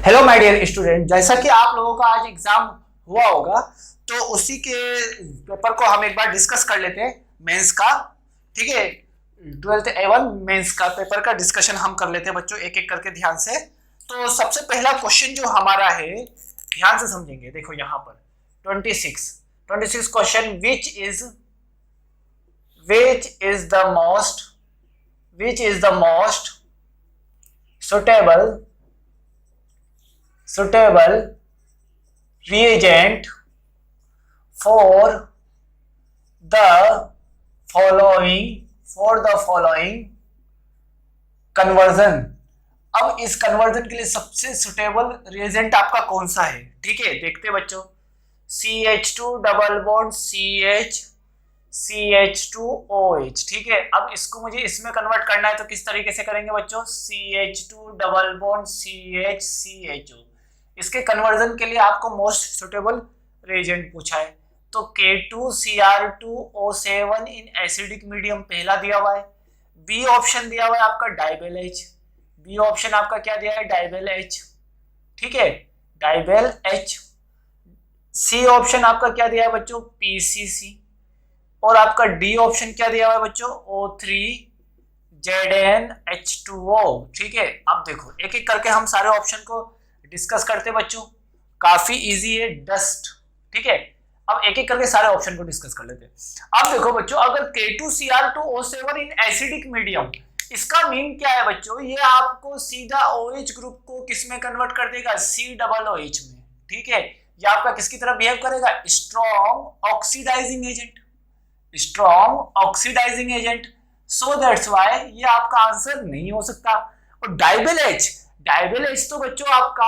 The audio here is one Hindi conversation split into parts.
हेलो माय डियर स्टूडेंट, जैसा कि आप लोगों का आज एग्जाम हुआ होगा तो उसी के पेपर को हम एक बार डिस्कस कर लेते हैं। मेंस का, ठीक है, 12th A1 मेंस का पेपर का डिस्कशन हम कर लेते हैं बच्चों, एक एक करके ध्यान से। तो सबसे पहला क्वेश्चन जो हमारा है, ध्यान से समझेंगे। देखो यहाँ पर 26 question, which is the most suitable reagent for the following conversion। अब इस कन्वर्जन के लिए सबसे सुटेबल रिएजेंट आपका कौन सा है? ठीक है, देखते बच्चों। CH2 डबल बॉन्ड CH2OH, ठीक है। अब इसको मुझे इसमें कन्वर्ट करना है तो किस तरीके से करेंगे बच्चों? CH2 double bond CHCHO। इसके कन्वर्जन के लिए आपको मोस्ट सुटेबल रिएजेंट पूछा है, तो K2Cr2O7 इन एसिडिक मीडियम पहला दिया हुआ है। बी ऑप्शन दिया हुआ है आपका डाइबेल H। बी ऑप्शन आपका क्या दिया है? डाइबेल H, ठीक है, डाइबेल H। सी ऑप्शन आपका क्या दिया है बच्चों? PCC। और आपका डी ऑप्शन क्या दिया हुआ है बच्चों? O3ZnH2O, ठीक है। अब देखो एक एक करके हम सारे ऑप्शन को डिस्कस करते बच्चों, काफी इजी है। डस्ट, ठीक है। अब एक एक करके सारे ऑप्शन को डिस्कस कर लेते हैं। अब देखो बच्चों, अगर K2Cr2O7 इन एसिडिक मीडियम, इसका मीन क्या है बच्चों? ये आपको सीधा OH ग्रुप को किस में कन्वर्ट कर देगा? COOH में, ठीक है। ये आपका किसकी तरह बिहेव करेगा? Strong oxidising agent. So that's why ये आपका आंसर नहीं हो सकता। और डाइबेल H तो बच्चों आपका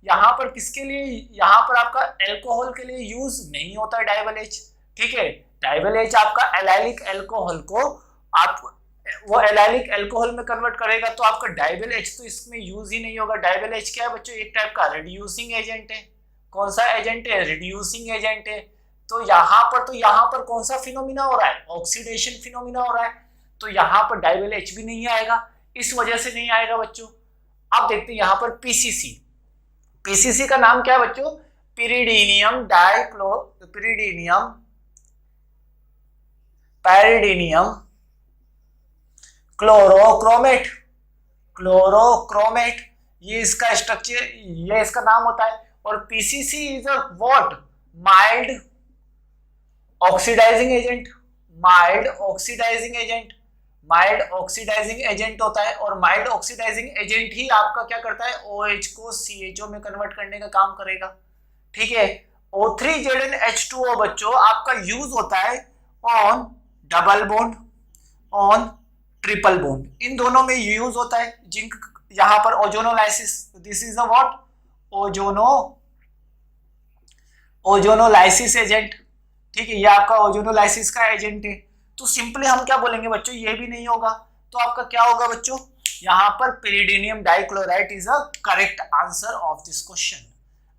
यहाँ पर किसके लिए? यहाँ पर आपका एल्कोहल के लिए यूज नहीं होता है डाइबेल H, ठीक है। डाइबेल H आपका एलाइलिक एल्कोहल को आप वो एलाइलिक एल्कोहल में कन्वर्ट करेगा, तो आपका डाइबेल H तो इसमें यूज ही नहीं होगा। डाइबेल H क्या है बच्चों? एक टाइप का रिड्यूसिंग एजेंट है। कौन सा एजेंट है? रिड्यूसिंग एजेंट है। तो यहाँ पर कौन सा फिनोमिना हो रहा है? ऑक्सीडेशन फिनोमिना हो रहा है। तो यहाँ पर डाइबेल H भी नहीं आएगा, इस वजह से नहीं आएगा बच्चों। अब देखते हैं यहाँ पर पीसीसी का नाम क्या है बच्चों? पैरिडीनियम क्लोरोक्रोमेट, ये इसका स्ट्रक्चर, ये इसका नाम होता है। और PCC is a what? Mild oxidising agent होता है। और माइल्ड ऑक्सीडाइजिंग एजेंट ही आपका क्या करता है? OH को CHO में कन्वर्ट करने का काम करेगा, ठीक है। O3ZnH2O बच्चों आपका यूज होता है on double bond, on triple bond, इन दोनों में यूज होता है। जिंक यहाँ पर ozonolysis, this is a what? Ozonolysis agent, ठीक है। ये आपका ओजोनोलाइसिस का एजेंट है। तो सिंपली हम क्या बोलेंगे बच्चों? ये भी नहीं होगा, तो आपका क्या होगा बच्चों? यहाँ पर pyridinium dichloride is a correct answer of this question.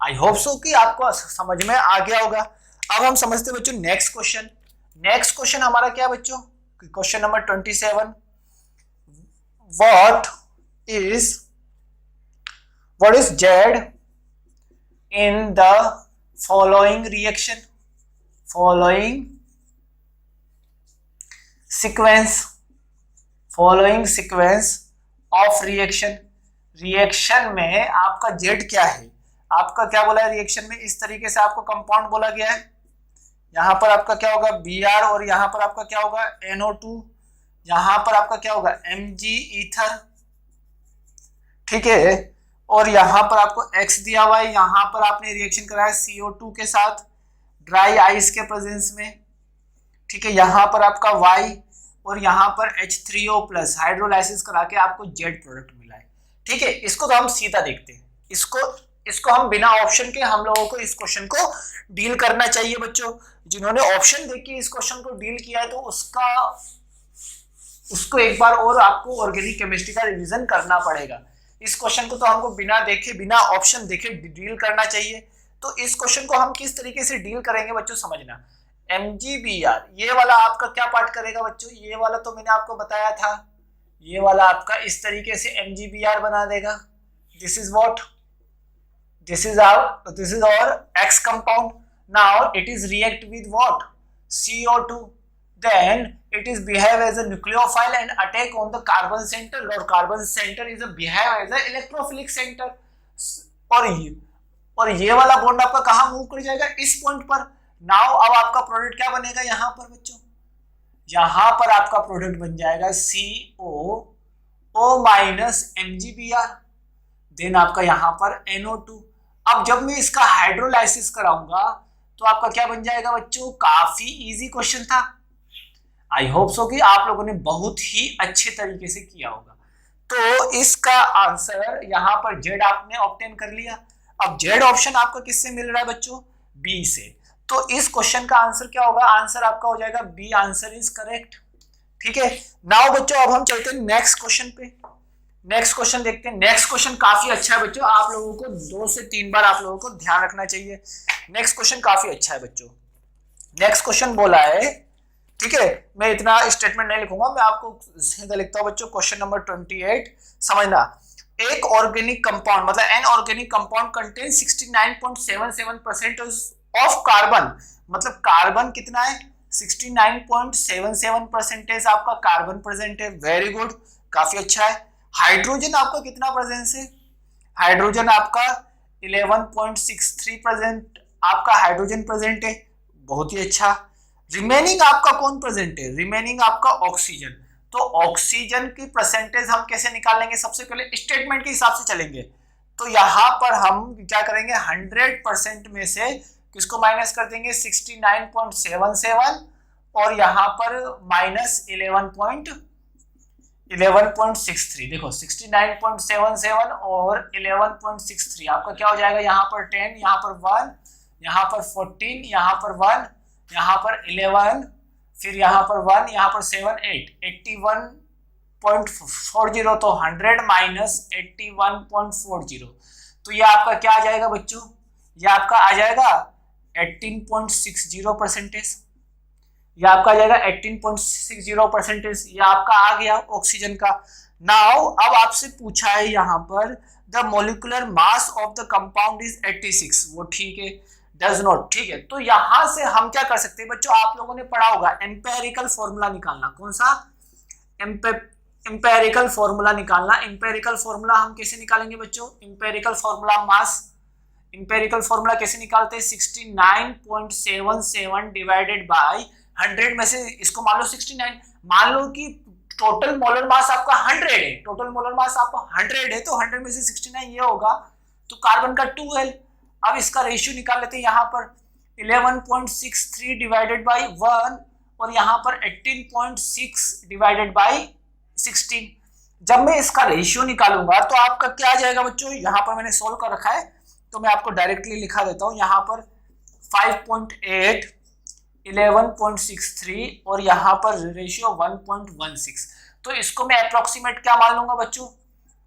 I hope so कि आपको समझ में आ गया होगा। अब हम समझते बच्चों नेक्स्ट क्वेश्चन हमारा क्या है बच्चों? Question number 27। what is Z in the following sequence of reaction में आपका Z क्या है? आपका क्या बोला है रिएक्शन में? इस तरीके से आपको कंपाउंड बोला गया है। यहाँ पर आपका क्या होगा? Br, और यहाँ पर आपका क्या होगा? NO2। यहाँ पर आपका क्या होगा? Mg ईथर, ठीक है। और यहाँ पर आपको X दिया हुआ है। यहाँ पर आपने रिएक्शन कराया CO2 के साथ ड्राई आइस के प्रेजेंस में, ठीक है। यहाँ पर आपका Y, और यहाँ पर H3O प्लस हाइड्रोलाइसिस करा के आपको Z प्रोडक्ट मिला है, ठीक है। इसको तो हम सीधा देखते हैं, इसको हम बिना ऑप्शन के हम लोगों को इस क्वेश्चन को डील करना चाहिए बच्चों। जिन्होंने ऑप्शन देख के इस क्वेश्चन को डील किया है तो उसको एक बार और आपको ऑर्गेनिक केमिस्ट्री का रिवीजन करना पड़ेगा। इस क्वेश्चन को तो हमको बिना देखे, बिना ऑप्शन देखे डील करना चाहिए। तो इस क्वेश्चन को हम किस तरीके से डील करेंगे बच्चों, समझना। MgBr, ये वाला आपका क्या पार्ट करेगा बच्चों? ये वाला तो मैंने आपको बताया था, ये वाला आपका इस तरीके से MgBr बना देगा। This is what This is our X compound. Now it is react with what? CO2. Then it is behave as a nucleophile and attack on the carbon center, or carbon center is a behave as a electrophilic center. और ये वाला बॉन्ड आपका कहाँ मूव कर जाएगा? इस पॉइंट पर. नाउ अब आपका प्रोडक्ट क्या बनेगा यहाँ पर बच्चों? यहाँ पर आपका प्रोडक्ट बन जाएगा COO माइनस MgBr, देन आपका यहाँ पर NO2. अब जब मैं इसका हाइड्रोलाइसिस कराऊंगा तो आपका क्या बन जाएगा बच्चों? काफी इजी क्वेश्चन था. आई होप सो कि आप लोगों ने बहुत ही अच्छे तरीके से किया होगा. तो इसका आंसर यहाँ पर Z आपने ऑब्टेन कर लिया. अब Z ऑप्शन आपको किससे मिल रहा है बच्चों? बी से. तो इस क्वेश्चन का आंसर क्या होगा? आंसर आपका हो जाएगा बी. Answer is correct. ठीक है. नाउ बच्चों अब हम चलते हैं नेक्स्ट क्वेश्चन पे. नेक्स्ट क्वेश्चन देखते हैं. नेक्स्ट क्वेश्चन काफी अच्छा है बच्चों, आप लोगों को 2 से 3 बार आप लोगों को ध्यान रखना चाहिए. नेक्स्ट क्वेश्चन काफी अच्छा है बच्चों. नेक्स्ट क्वेश्चन बोला है, ठीक है, मैं इतना स्टेटमेंट नहीं लिखूंगा, मैं आपको सीधा लिखता हूं बच्चों. क्वेश्चन नंबर 28 समझना. एक ऑर्गेनिक कंपाउंड मतलब an organic compound contain 69.77% of carbon. मतलब कार्बन कितना है? 69.77% आपका कार्बन प्रेजेंट है. वेरी गुड, काफी अच्छा है. हाइड्रोजन आपका कितना प्रेजेंस है? हाइड्रोजन आपका 11.63% आपका हाइड्रोजन प्रेजेंट है. बहुत ही अच्छा. रिमेनिंग आपका कौन प्रेजेंट है? रिमेनिंग आपका ऑक्सीजन. तो ऑक्सीजन की परसेंटेज हम कैसे निकाल लेंगे? सबसे पहले स्टेटमेंट के हिसाब से चलेंगे. तो यहां पर हम क्या करेंगे? 100% में से किसको माइनस कर देंगे? 69.77 और यहां पर माइनस 11.63. देखो 69.77 और 11.63 आपका क्या हो जाएगा? यहाँ पर 10, यहाँ पर 1, यहाँ पर 14, यहाँ पर 1, यहाँ पर 11, फिर यहाँ पर 1, यहाँ पर 7, 8, 81.40. तो 100 माइनस 81.40, तो ये आपका क्या आ जाएगा बच्चों? ये आपका आ जाएगा 18.60%. ये आपका आ जाएगा 18.60%. ये आपका आ गया ऑक्सीजन का. नाउ अब आपसे पूछा है यहाँ पर the molecular mass of the compound is 86. वो ठीक है. Does not. ठीक है. तो यहां से हम क्या कर सकते हैं बच्चों? आप लोगों ने पढ़ा होगा एम्पेरिकल फॉर्मूला निकालना. कौन सा? एम्पेरिकल फॉर्मूला निकालना. एम्पेरिकल फॉर्मूला हम कैसे निकालेंगे बच्चों? Empirical formula mass. Empirical formula कैसे निकालते हैं? 69.77 डिवाइडेड बाय 100 में से इसको मान लो 69. मान लो कि टोटल मोलर मास आपका 100 है. टोटल मोलर मास आपका 100 है, तो 100 में से 69 ये होगा. तो कार्बन का 2l. अब इसका रेशियो निकाल लेते हैं. यहाँ पर 11.63 डिवाइडेड बाई 1 और यहाँ पर 18.6 डिवाइडेड बाई 16. जब मैं इसका रेशियो निकालूंगा तो आपका क्या आ जाएगा बच्चों? यहाँ पर मैंने सोल्व कर रखा है तो मैं आपको डायरेक्टली लिखा देता हूँ. यहाँ पर 5.8, 11.63 और यहाँ पर रेशियो 1.16. तो इसको मैं अप्रोक्सीमेट क्या मान लूंगा बच्चों?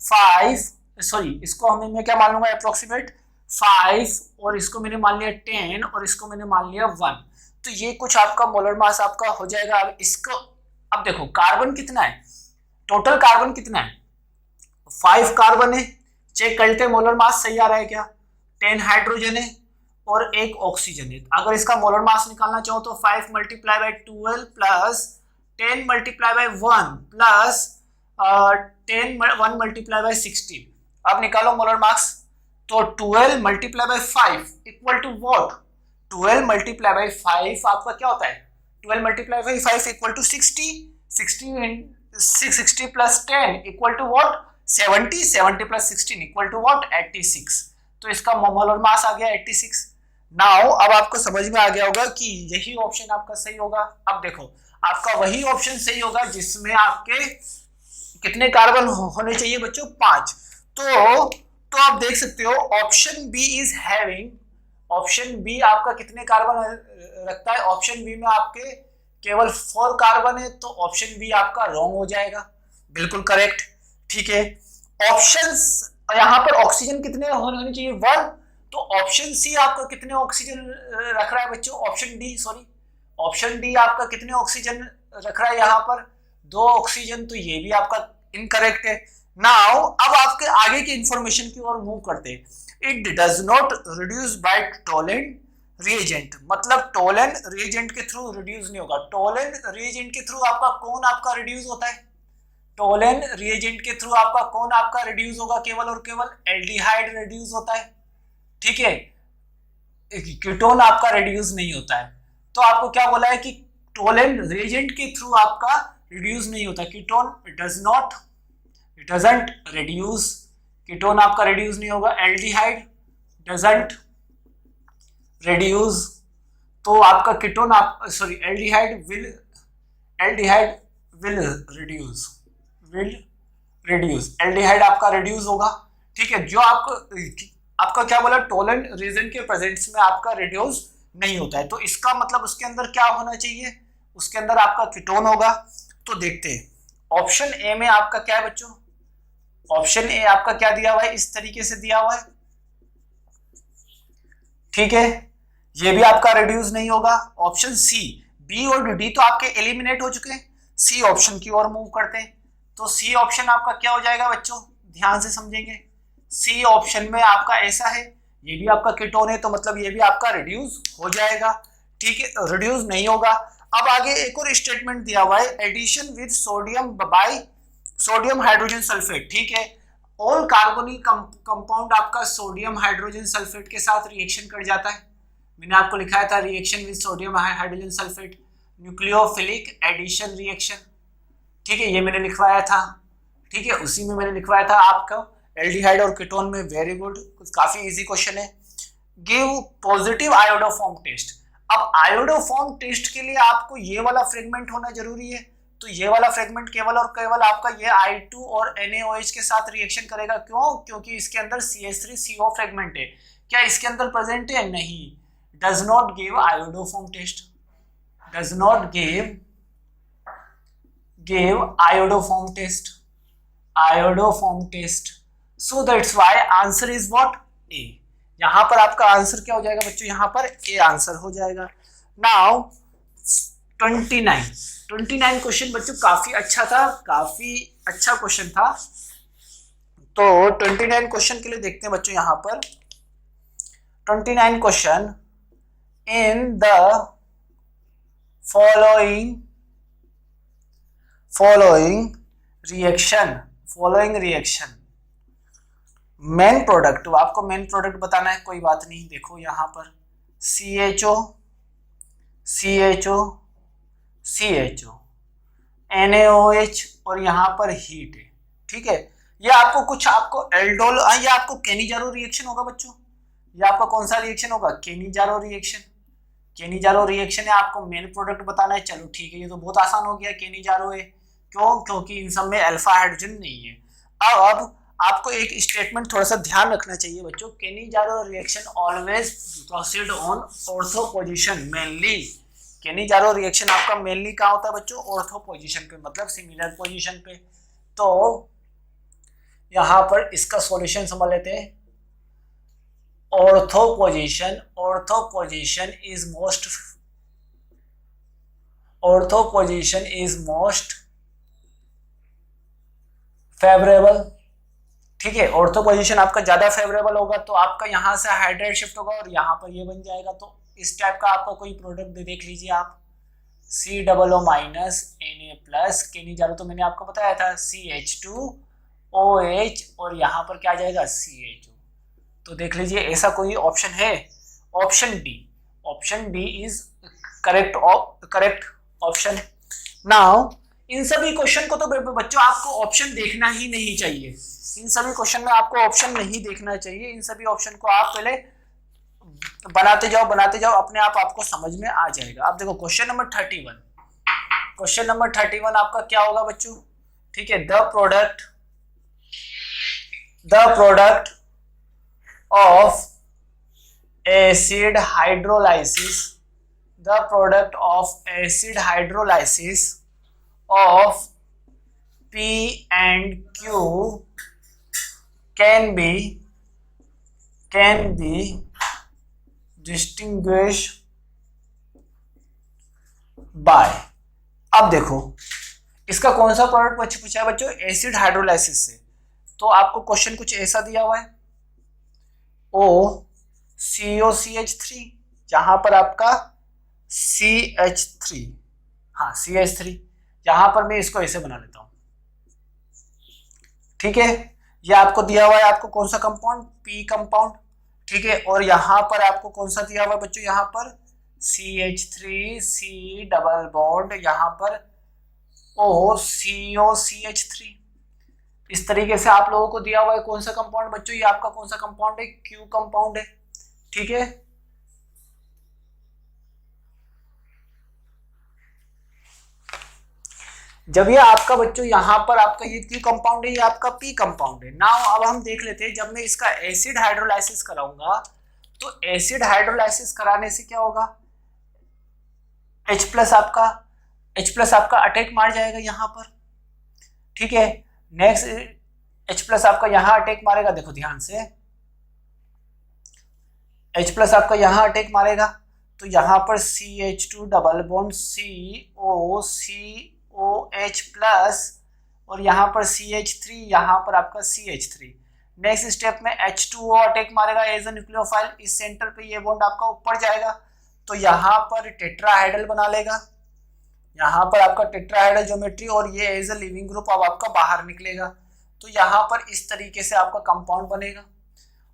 5. सॉरी, इसको मैं क्या मान लूंगा? अप्रोक्सीमेट 5 और इसको मैंने मान लिया 10 और इसको मैंने मान लिया 1. तो ये कुछ आपका मोलर मास आपका हो जाएगा. अब इसको अब देखो कार्बन कितना है? टोटल कार्बन कितना है? 5 कार्बन है. चेक करते हैं मोलर मास सही आ रहा है क्या? 10 हाइड्रोजन है और 1 ऑक्सीजन है. अगर इसका मोलर मास निकालना चाहो तो 5 multiply by 12 plus 10 multiply by 1 plus 1 multiply by 16. अब निकालो मोलर मास. तो 12 multiply by 5 equal to what? 12 multiply by 5 आपका क्या होता है? 12 multiply by 5 equal to 60. 60 plus 10 equal to what? 70. 70 plus 16 equal to what? 86. तो इसका मोलर मास आ गया 86. नाउ अब आपको समझ में आ गया होगा कि यही ऑप्शन आपका सही होगा. अब देखो आपका वही ऑप्शन सही होगा जिसमें आपके कितने कार्बन होने चाहिए बच्चों? 5. तो आप देख सकते हो option B is having. Option B आपका कितने कार्बन रखता है? ऑप्शन बी में आपके केवल 4 कार्बन है. तो ऑप्शन बी आपका रॉन्ग हो जाएगा. बिल्कुल करेक्ट. ठीक है. ऑप्शंस यहाँ पर ऑक्सीजन कितने होने चाहिए? 1. तो ऑप्शन सी आपका कितने ऑक्सीजन रख रहा है बच्चों? Option D, sorry, option D आपका कितने ऑक्सीजन रख रहा है? यहाँ पर 2 ऑक्सीजन. तो ये भी आपका इनकरेक्ट है. नाउ अब आपके आगे की इंफॉर्मेशन की ओर मूव करते हैं। It does not reduce by Tollens reagent, मतलब टोलेन रिएजेंट के थ्रू रिड्यूस नहीं होगा। टोलेन रिएजेंट के थ्रू आपका कौन आपका रिड्यूस होता है? टोलेन रिएजेंट के थ्रू आपका कौन आपका रिड्यूस होगा? केवल और केवल एल्डिहाइड रिड्यूस होता है, ठीक है, कीटोन आपका रिड्यूस नहीं होता है। तो आपको क्या बोला है कि टोलेन रिएजेंट के थ्रू आपका रिड्यूस नहीं होता, कीटोन डजंट रिड्यूस, कीटोन आपका रिड्यूस नहीं होगा। एल्डिहाइड डजंट रिड्यूस, तो आपका कीटोन आप sorry aldehyde will reduce, aldehyde आपका रिड्यूस होगा, ठीक है। जो आपका क्या बोला, टोलेन रिएजेंट के प्रेजेंस में आपका रिड्यूस नहीं होता है, तो इसका मतलब उसके अंदर क्या होना चाहिए? उसके अंदर आपका कीटोन होगा। तो देखते हैं ऑप्शन ए में आपका क्या है बच्चों, ऑप्शन ए आपका क्या दिया हुआ है, इस तरीके से दिया हुआ है, ठीक है, ये भी आपका रिड्यूस नहीं होगा। ऑप्शन सी, बी और डी तो आपके एलिमिनेट हो चुके हैं, सी ऑप्शन की ओर मूव करते हैं। तो सी ऑप्शन आपका क्या हो जाएगा बच्चों, ध्यान से समझेंगे। सी ऑप्शन में आपका ऐसा है, ये भी आपका कीटोन है, तो मतलब ये भी आपका रिड्यूस हो जाएगा, ठीक है, रिड्यूस नहीं होगा। अब आगे एक और स्टेटमेंट दिया हुआ है, addition with sodium by sodium hydrogen sulphate, ठीक है। ऑल कार्बोनिल कंपाउंड आपका सोडियम हाइड्रोजन सल्फेट के साथ रिएक्शन कर जाता है। मैंने आपको लिखाया था reaction with sodium hydrogen sulphate, nucleophilic addition reaction, ठीक है, ये मैंने लिखवाया था, ठीक है, उसी में मैंने लिखवाया था आपका एल्डिहाइड और कीटोन में। वेरी गुड, काफी इजी क्वेश्चन है। Give positive iodoform test. अब आयोडोफॉर्म टेस्ट के लिए आपको ये वाला फ्रेगमेंट होना जरूरी है, तो ये वाला फ्रेगमेंट केवल और केवल आपका ये I2 और NaOH के साथ रिएक्शन करेगा। क्यों? क्योंकि इसके अंदर CH3CO फ्रेगमेंट है। क्या इसके अंदर प्रेजेंट है? नहीं। Does not give iodoform test, does not give iodoform test, so that's why answer is what, A. यहां पर आपका आंसर क्या हो जाएगा बच्चों, यहां पर ए आंसर हो जाएगा। नाउ 29 क्वेश्चन बच्चों काफी अच्छा था, काफी अच्छा क्वेश्चन था। तो 29 क्वेश्चन के लिए देखते हैं बच्चों, यहां पर 29 question, in the following reaction main product, तो आपको मेन प्रोडक्ट बताना है, कोई बात नहीं। देखो यहां पर CHO NaOH और यहाँ पर हीट है, ठीक है। ये आपको एल्डोल, ये आपको केनिजारो रिएक्शन होगा बच्चों। ये आपका कौन सा रिएक्शन होगा? केनिजारो रिएक्शन है, आपको मेन प्रोडक्ट बताना है। चलो ठीक है, ये तो बहुत आसान हो गया, केनिजारो है। क्यों? क्योंकि इन सब में अल्फा हाइड्रोजन नहीं है। अब आपको एक स्टेटमेंट थोड़ा सा ध्यान रखना चाहिए बच्चों, Cannizzaro reaction always proceed on ortho position mainly. Cannizzaro reaction आपका मेनली कहाँ होता है बच्चों? ऑर्थो पोजीशन पे, मतलब सिमिलर पोजीशन पे। तो यहां पर इसका सॉल्यूशन समझ लेते हैं। Ortho position is most favourable, ठीक है। ऑर्थो पोजीशन आपका ज्यादा फेवरेबल होगा, तो आपका यहां से हाइड्राइड शिफ्ट होगा और यहां पर ये बन जाएगा। तो इस टाइप का आपका कोई प्रोडक्ट देख लीजिए आप, COO minus Na plus, Cannizzaro तो मैंने आपको बताया था, CH2OH और यहाँ पर क्या आ जाएगा? CHO। तो देख लीजिए ऐसा कोई ऑप्शन है? Option D is correct option. Now in सभी क्वेश्चन को तो बच्चों आपको ऑप्शन देखना ही नहीं चाहिए, इन सभी क्वेश्चन में आपको ऑप्शन नहीं देखना चाहिए। इन सभी ऑप्शन को आप पहले बनाते जाओ, अपने आप आपको समझ में आ जाएगा। अब देखो क्वेश्चन नंबर 31 आपका क्या होगा बच्चों? ठीक है, the product of acid hydrolysis of P and Q can be distinguished by। अब देखो इसका कौन सा प्रोडक्ट पूछा है बच्चों? एसिड हाइड्रोलाइसिस से। तो आपको क्वेश्चन कुछ ऐसा दिया हुआ है, OCOCH3, जहां पर आपका CH3, हाँ CH3, यहां पर मैं इसको ऐसे बना लेता हूं, ठीक है। ये आपको दिया हुआ है, आपको कौन सा कंपाउंड, P कंपाउंड, ठीक है। और यहां पर आपको कौन सा दिया हुआ है बच्चों, यहां पर CH3 C डबल बॉन्ड, यहां पर OCOCH3। इस तरीके से आप लोगों को दिया हुआ है कौन सा कंपाउंड बच्चों, ये आपका कौन सा कंपाउंड है, Q कंपाउंड है, ठीक है। जब ये आपका बच्चों यहां पर आपका ये Q कंपाउंड है, ये आपका P कंपाउंड है। नाउ अब हम देख लेते हैं, जब मैं इसका एसिड हाइड्रोलाइसिस कराऊंगा तो एसिड हाइड्रोलाइसिस कराने से क्या होगा, H प्लस आपका अटैक मार जाएगा यहां पर, ठीक है। नेक्स्ट H प्लस आपका यहां अटैक मारेगा, देखो ध्यान से, H प्लस आपका यहां अटैक मारेगा तो यहां पर CH2 double bond COH plus, और यहां पर CH3, यहां पर आपका CH3। नेक्स्ट स्टेप में H2O अटैक मारेगा एज अ न्यूक्लियोफाइल, इस सेंटर पे ये बॉन्ड आपका ऊपर जाएगा तो यहां पर टेट्राहाइड्रल बना लेगा, यहां पर आपका टेट्राहाइड्रल ज्योमेट्री, और ये एज अ लिविंग ग्रुप अब आपका बाहर निकलेगा। तो यहां पर इस तरीके से आपका कंपाउंड बनेगा।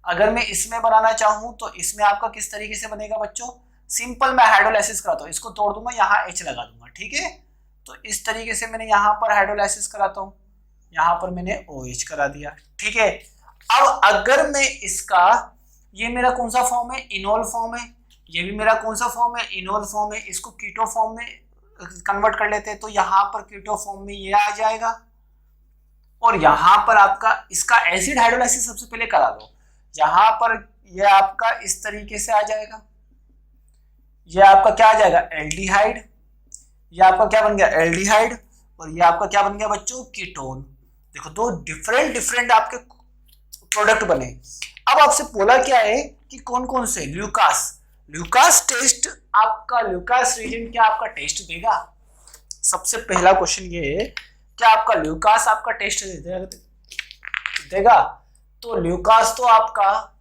अगर मैं इसमें बनाना चाहूं तो इसमें आपका किस तरीके से बनेगा बच्चों, सिंपल मैं हाइड्रोलाइसिस कराता हूं, इसको तोड़ दूंगा, यहाँ H लगा दूंगा, ठीक है। तो इस तरीके से मैंने यहाँ पर हाइड्रोलाइसिस कराता हूँ, यहाँ पर मैंने OH करा दिया, ठीक है। अब अगर मैं इसका, ये मेरा कौन सा फॉर्म है, इनोल फॉर्म है, ये भी मेरा कौन सा फॉर्म है, इनोल फॉर्म है, इसको कीटो फॉर्म में कन्वर्ट कर लेते हैं तो यहाँ पर कीटो फॉर्म में ये आ जाएगा, और यहाँ पर आपका इसका एसिड हाइड्रोलाइसिस सबसे पहले करा दो, यहाँ पर ये आपका इस तरीके से आ जाएगा, ये आपका क्या आ जाएगा, एल्डिहाइड, ये आपका क्या बन गया, एल्डिहाइड, और ये आपका क्या बन गया बच्चों, कीटोन। देखो दो डिफरेंट आपके प्रोडक्ट बने। अब आपसे बोला क्या है कि कौन कौन से, ल्यूकास टेस्ट, आपका ल्यूकास रीजन क्या आपका टेस्ट देगा, सबसे पहला क्वेश्चन ये है, क्या आपका ल्यूकास आपका टेस्ट देगा। तो ल्यूकास तो आपका,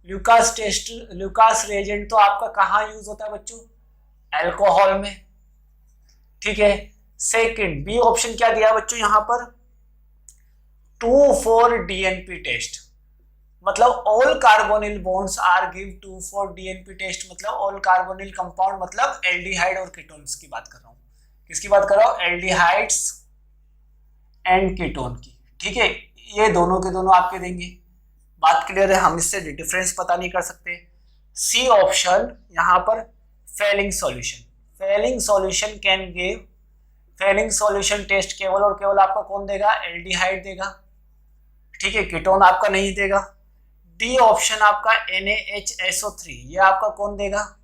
ल्यूकास टेस्ट, ल्यूकास रिएजेंट तो आपका कहाँ यूज होता है बच्चों, अल्कोहल में, ठीक है। सेकंड बी ऑप्शन क्या दिया बच्चों यहाँ पर, 2,4-DNP टेस्ट, मतलब all carbonyl bonds are give 2,4-DNP test, मतलब ऑल कार्बोनिल कंपाउंड, मतलब एल्डिहाइड और कीटोन्स की बात कर रहा हूँ, किसकी बात कर रहा हूँ, एल्डिहाइड्स एंड कीटोन की, ठीक है। ये दोनों के दोनों आपके देंगे, बात क्लियर है, हम इससे डिफरेंस पता नहीं कर सकते। सी ऑप्शन यहाँ पर Fehling solution can give, Fehling solution test केवल और केवल आपका कौन देगा, एल्डिहाइड देगा, ठीक है, कीटोन आपका नहीं देगा। डी ऑप्शन आपका NaHSO3, ये आपका कौन देगा,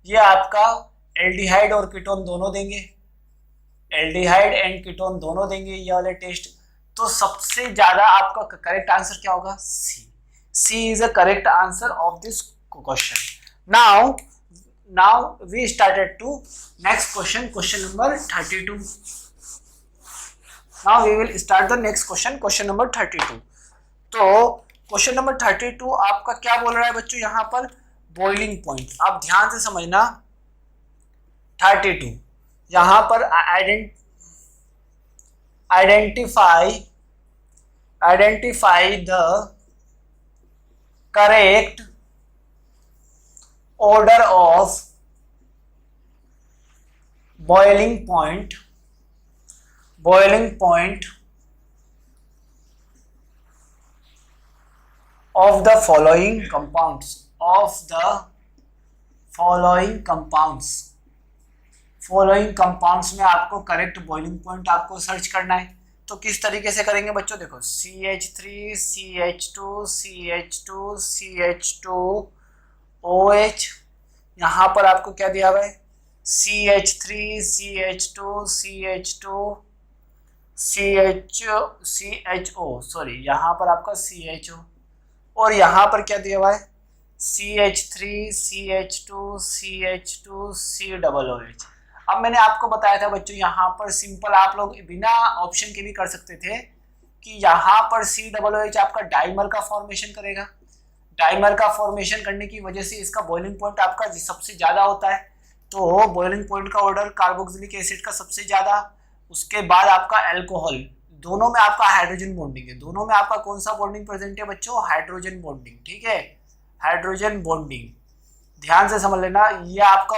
ये आपका एल्डिहाइड और कीटोन दोनों देंगे, एल्डिहाइड एंड कीटोन दोनों देंगे ये वाले टेस्ट। तो सबसे ज्यादा आपका करेक्ट आंसर क्या होगा, C is a correct answer of this question. Now we started to next question number 32। Now we will start the next question number 32। तो क्वेश्चन नंबर 32 आपका क्या बोल रहा है बच्चों, यहाँ पर बॉइलिंग पॉइंट, आप ध्यान से समझना। 32 यहाँ पर identify the correct order of boiling point of the following compounds में आपको करेक्ट बॉइलिंग पॉइंट आपको सर्च करना है। तो किस तरीके से करेंगे बच्चों, देखो CH3 CH2 CH2 CH2 OH, यहाँ पर आपको क्या दिया हुआ है, CH3 CH2 CH2 CHO, sorry यहाँ पर आपका CHO, और यहाँ पर क्या दिया हुआ है, CH3 CH2 CH2 COOH। अब मैंने आपको बताया था बच्चों, यहाँ पर सिंपल आप लोग बिना ऑप्शन के भी कर सकते थे कि यहाँ पर COOH आपका डाइमर का फॉर्मेशन करेगा। डाइमर का फॉर्मेशन करने की वजह से इसका बॉइलिंग पॉइंट आपका सबसे ज्यादा होता है। तो बॉइलिंग पॉइंट का ऑर्डर कार्बोक्सिलिक एसिड का सबसे ज्यादा, उसके बाद आपका अल्कोहल, दोनों में आपका हाइड्रोजन बॉन्डिंग है। दोनों में आपका कौन सा बॉन्डिंग प्रेजेंट है बच्चों? Hydrogen bonding. ठीक है, हाइड्रोजन बॉन्डिंग ध्यान से समझ लेना। ये आपका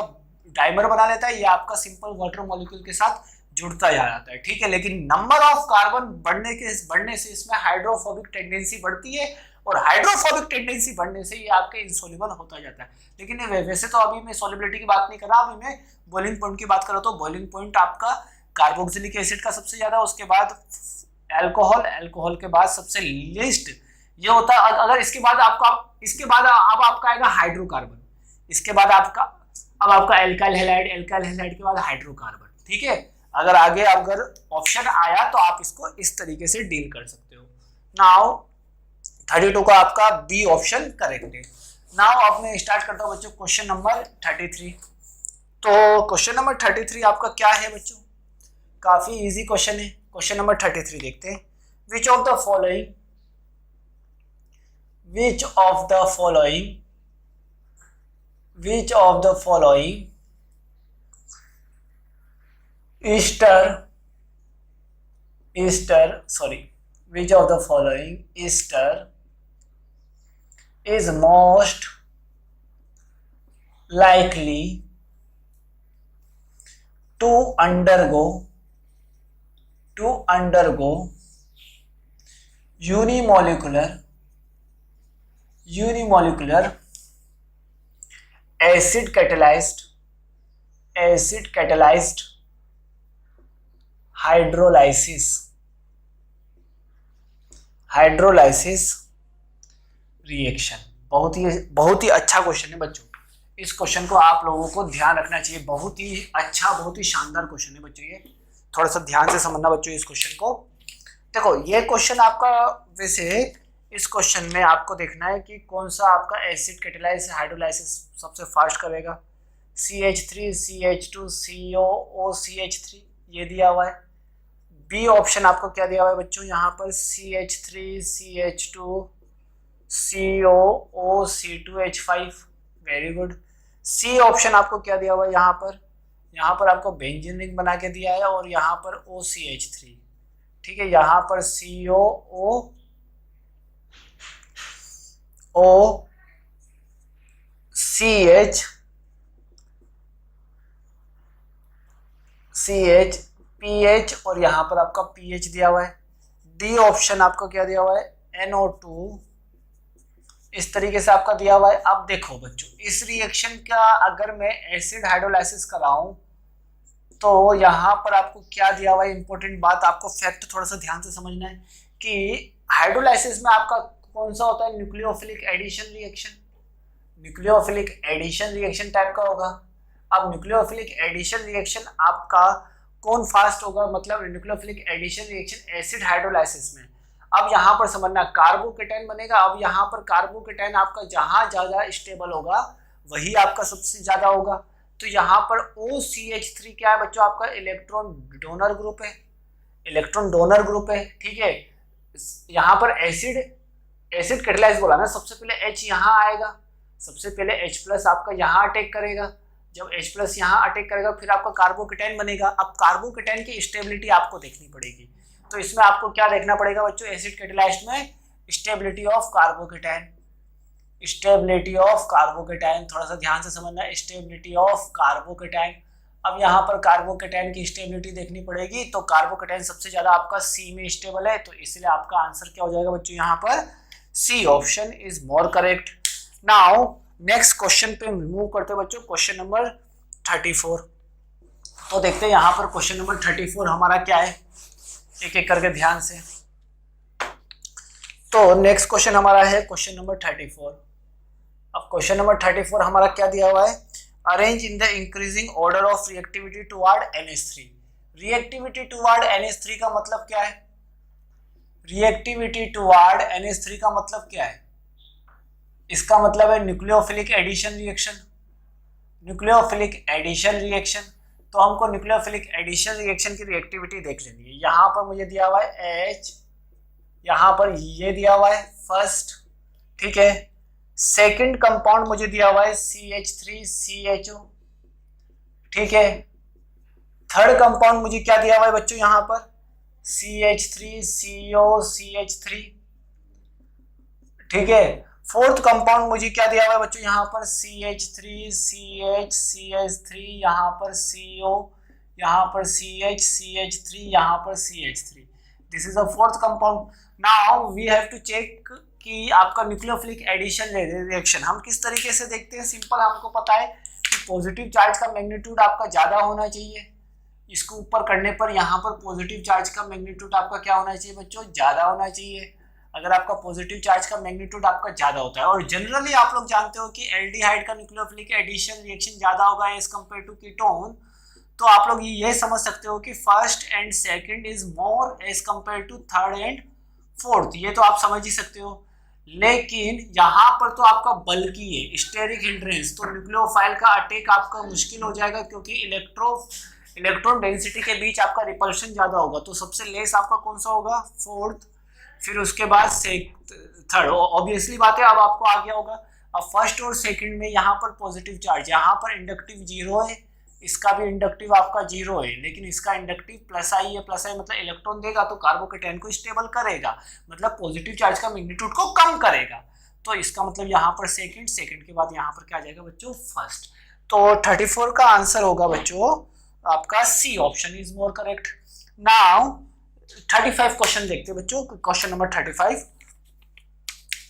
डाइमर बना लेता है, ये आपका सिंपल वाटर मॉलिक्यूल के साथ जुड़ता जा जाता है। ठीक है, लेकिन नंबर ऑफ कार्बन बढ़ने से इसमें हाइड्रोफोबिक टेंडेंसी बढ़ती है, और हाइड्रोफोबिक टेंडेंसी बढ़ने से ये आपके इनसॉल्युबल होता जाता है। लेकिन वैसे तो अभी मैं सॉल्युबिलिटी की बात नहीं कर रहा, अभी मैं बॉइलिंग पॉइंट की बात कर रहा हूं। तो बॉइलिंग पॉइंट आपका कार्बोक्सिलिक एसिड का सबसे ज्यादा, उसके बाद अल्कोहल, अल्कोहल के बाद सबसे लिस्ट ये होता है। अगर इसके बाद अब आपका आएगा हाइड्रोकार्बन, इसके बाद आपका एल्काइल हैलाइड, एल्काइल हैलाइड के बाद हाइड्रोकार्बन। ठीक है, अगर ऑप्शन आया तो आप इसको इस तरीके से डील कर सकते हो। नाउ 32 का आपका बी ऑप्शन करेक्ट है। नाउ अब मैं स्टार्ट करता हूं बच्चों क्वेश्चन नंबर 33। तो क्वेश्चन नंबर 33 आपका क्या है बच्चों? काफी इजी क्वेश्चन है। क्वेश्चन नंबर 33 देखते हैं। विच of the following ester is most likely to undergo unimolecular acid catalyzed hydrolysis reaction. बहुत ही अच्छा क्वेश्चन है बच्चों। इस क्वेश्चन को आप लोगों को ध्यान रखना चाहिए। बहुत ही अच्छा, बहुत ही शानदार क्वेश्चन है बच्चों। ये थोड़ा सा ध्यान से समझना बच्चों इस क्वेश्चन को। देखो ये क्वेश्चन आपका, वैसे इस क्वेश्चन में आपको देखना है कि कौन सा आपका एसिड कैटालाइसिस हाइड्रोलाइसिस सबसे फास्ट करेगा। CH3 CH2 COOCH3 ये दिया हुआ है। बी ऑप्शन आपको क्या दिया हुआ है बच्चों? यहाँ पर CH3 CH2 COOC2H5, very good. C option आपको क्या दिया हुआ है? यहाँ पर आपको बेंजीन रिंग बना के दिया है, और यहाँ पर OCH3। ठीक है, यहाँ पर CH और यहाँ पर आपका pH दिया हुआ है। डी ऑप्शन आपको क्या दिया हुआ है? NO2 इस तरीके से आपका दिया हुआ है। अब देखो बच्चों, इस रिएक्शन का अगर मैं एसिड हाइड्रोलाइसिस कराऊं तो यहाँ पर आपको क्या दिया हुआ है? इंपॉर्टेंट बात, आपको फैक्ट थोड़ा सा ध्यान से समझना है कि हाइड्रोलाइसिस में आपका कौन सा होता है? Nucleophilic addition reaction. Nucleophilic addition reaction type का होगा। अब न्यूक्लियोफिलिक एडिशन रिएक्शन आपका कौन फास्ट होगा? मतलब nucleophilic addition reaction acid hydrolysis में। अब यहाँ पर समझना, कार्बोकेटाइन बनेगा। अब यहाँ पर कार्बोकेटाइन आपका जहां ज्यादा स्टेबल होगा वही आपका सबसे ज्यादा होगा। तो यहाँ पर OCH3 क्या है बच्चों? आपका इलेक्ट्रॉन डोनर ग्रुप है। ठीक है, यहाँ पर एसिड कैटालाइज बोला ना, सबसे पहले H यहाँ आएगा, सबसे पहले H+ आपका यहाँ अटैक करेगा। जब H+ यहाँ अटैक करेगा फिर आपका कार्बोकेटाइन बनेगा। अब कार्बोकेटाइन की स्टेबिलिटी आपको देखनी पड़ेगी। तो इसमें आपको क्या देखना पड़ेगा बच्चों? एसिड कैटालाइज्ड में स्टेबिलिटी ऑफ कार्बोकेटाइन, थोड़ा सा ध्यान से समझना, स्टेबिलिटी ऑफ कार्बोकेटाइन। अब यहाँ पर कार्बोकेटाइन की स्टेबिलिटी देखनी पड़ेगी, तो कार्बोकेटाइन सबसे ज्यादा आपका C में स्टेबल है, तो इसलिए आपका आंसर क्या हो जाएगा बच्चों? यहाँ पर C option is more correct. Now next question पे मूव करते हैं बच्चों, क्वेश्चन नंबर 34। तो देखते हैं यहाँ पर क्वेश्चन नंबर 34 हमारा क्या है, एक एक करके ध्यान से। तो नेक्स्ट क्वेश्चन हमारा है क्वेश्चन नंबर 34। अब क्वेश्चन नंबर 34 हमारा क्या दिया हुआ है? Arrange in the increasing order of reactivity toward NH3। Reactivity toward NH3 का मतलब क्या है? रिएक्टिविटी टुवर्ड NH3 का मतलब क्या है? इसका मतलब है न्यूक्लियोफिलिक एडिशन रिएक्शन। तो हमको न्यूक्लियोफिलिक एडिशन रिएक्शन की रिएक्टिविटी देख लेनी है। यहाँ पर मुझे दिया हुआ है H यहाँ पर ये दिया हुआ है फर्स्ट, ठीक है। सेकंड कंपाउंड मुझे दिया हुआ है CH3CHO, ठीक है। थर्ड कंपाउंड मुझे क्या दिया हुआ है बच्चों यहाँ पर CH3COCH3, ठीक है। फोर्थ कंपाउंड मुझे क्या दिया हुआ है बच्चों यहाँ पर CH3CHCH3, यहाँ पर CO, यहाँ पर CH3, यहाँ पर CH3। This is a fourth compound. Now we have to check कि आपका न्यूक्लियोफिलिक एडिशन रिएक्शन हम किस तरीके से देखते हैं। सिंपल, हमको पता है कि पॉजिटिव चार्ज का मैग्नीट्यूड आपका ज्यादा होना चाहिए। इसको ऊपर करने पर यहाँ पर पॉजिटिव चार्ज का मैग्नीट्यूड आपका क्या होना चाहिए बच्चों, ज्यादा होना चाहिए। अगर आपका पॉजिटिव चार्ज का मैग्नीट्यूड आपका ज्यादा होता है, और जनरली आप लोग जानते हो कि एल्डिहाइड का न्यूक्लियोफिलिक एडिशन रिएक्शन ज्यादा होगा एज कंपेयर टू कीटोन, तो आप लोग ये समझ सकते हो कि first and second is more as compare to third and fourth, ये तो आप समझ ही सकते हो। लेकिन यहाँ पर तो आपका बल्कि है स्टेरिक हिंड्रेंस, तो न्यूक्लियोफाइल का अटैक आपका मुश्किल हो जाएगा, क्योंकि इलेक्ट्रॉन डेंसिटी के बीच आपका रिपल्शन ज्यादा होगा। तो सबसे लेस आपका कौन सा होगा, फोर्थ, फिर उसके बाद थर्ड। ऑब्वियसली बात है, अब आपको आ गया होगा। अब फर्स्ट और सेकंड में यहाँ पर पॉजिटिव चार्ज, यहाँ पर इंडक्टिव 0 है, इसका भी इंडक्टिव आपका 0 है, लेकिन इसका इंडक्टिव प्लस आई है। प्लस आई मतलब इलेक्ट्रॉन देगा तो कार्बोकेटायन को स्टेबल करेगा, मतलब पॉजिटिव चार्ज का मैग्नीट्यूड को कम करेगा। तो इसका मतलब यहाँ पर सेकंड के बाद यहाँ पर क्या आ जाएगा बच्चों, फर्स्ट। तो 34 का आंसर होगा बच्चों आपका C option is more correct. Now 35 question देखते हैं बच्चों। क्वेश्चन नंबर 35,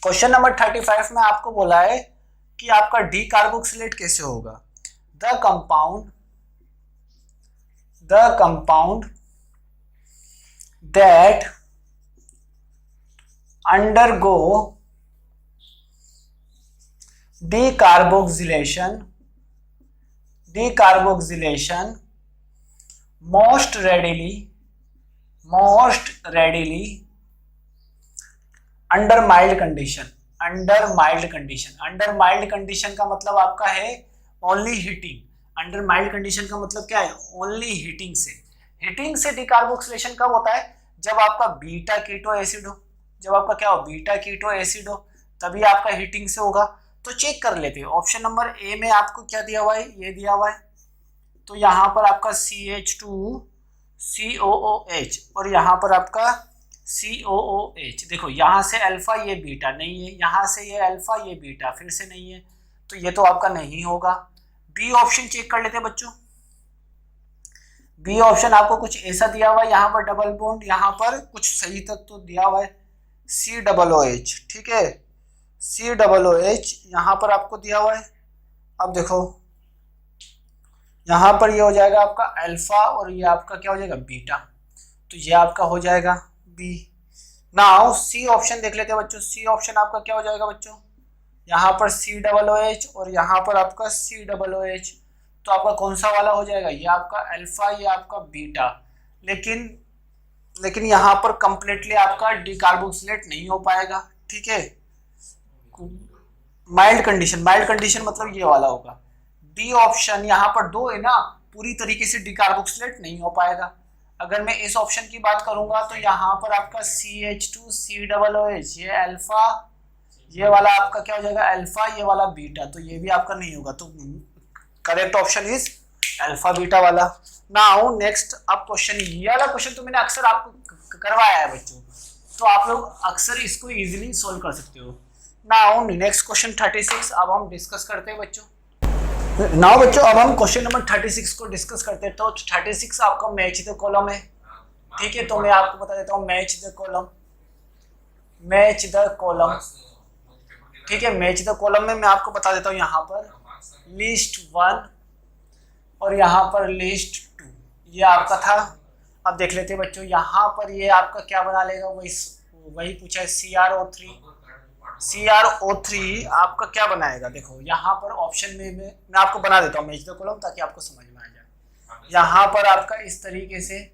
क्वेश्चन नंबर 35 में आपको बोला है कि आपका डी कार्बोक्सिलेट कैसे होगा। The compound that undergo decarboxylation most readily under mild condition। Under mild condition का मतलब आपका है only heating. Under mild condition का मतलब क्या है, ओनली हीटिंग से डिकार्बोक्सिलेशन कब होता है, जब आपका बीटा कीटो एसिड हो, जब आपका क्या हो, बीटा कीटो एसिड हो, तभी आपका हीटिंग से होगा। तो चेक कर लेते हैं। ऑप्शन नंबर ए में आपको क्या दिया हुआ है, ये दिया हुआ है। तो यहाँ पर आपका CH2COOH और यहाँ पर आपका COOH। देखो यहाँ से अल्फा, ये बीटा नहीं है, यहाँ से ये अल्फा, ये बीटा फिर से नहीं है, तो ये तो आपका नहीं होगा। बी ऑप्शन चेक कर लेते हैं बच्चों। बी ऑप्शन आपको कुछ ऐसा दिया हुआ है, यहाँ पर डबल बॉन्ड, यहाँ पर कुछ सही तक तो दिया हुआ है COOH, ठीक है, COOH यहाँ पर आपको दिया हुआ है। अब देखो यहाँ पर ये हो जाएगा आपका अल्फा और ये आपका क्या हो जाएगा, बीटा, तो ये आपका हो जाएगा बी। नाउ सी ऑप्शन देख लेते हैं बच्चों। सी ऑप्शन आपका क्या हो जाएगा बच्चों, यहाँ पर COOH और यहाँ पर आपका COOH, तो आपका कौन सा वाला हो जाएगा, ये आपका अल्फा, ये आपका बीटा। लेकिन यहाँ पर कंप्लीटली आपका डिकार्बोक्सिलेट नहीं हो पाएगा, ठीक है। माइल्ड कंडीशन मतलब ये वाला होगा। डी ऑप्शन यहाँ पर दो है ना, पूरी तरीके से डिकार्बोक्सिलेट नहीं हो पाएगा। अगर मैं इस ऑप्शन की बात करूंगा तो यहाँ पर आपका CH2COOH, ये अल्फा, ये वाला आपका क्या हो जाएगा अल्फा, ये वाला बीटा, तो ये भी आपका नहीं होगा। तो correct option is alpha beta वाला। नाउ नेक्स्ट अब क्वेश्चन, ये वाला क्वेश्चन तो मैंने अक्सर आपको करवाया है बच्चों, तो आप लोग अक्सर इसको इजीली सोल्व कर सकते हो। नाउ नेक्स्ट क्वेश्चन 36 अब हम डिस्कस करते हैं बच्चों। नाउ बच्चों अब हम क्वेश्चन नंबर 36 को डिस्कस करते हैं। तो 36 आपका मैच द कॉलम है, ठीक है। तो मैं आपको बता देता हूँ मैच द कॉलम, ठीक है। मैच द कॉलम में मैं आपको बता देता हूँ, यहाँ पर लिस्ट 1 और यहाँ पर लिस्ट 2, ये आपका था। अब देख लेते हैं बच्चों, यहाँ पर ये आपका क्या बना लेगा, वही पूछा है CRO3 आपका क्या बनाएगा। देखो यहाँ पर ऑप्शन में मैं आपको बना देता हूँ मैच द कॉलम, ताकि आपको समझ में आ जाए। यहाँ पर आपका इस तरीके से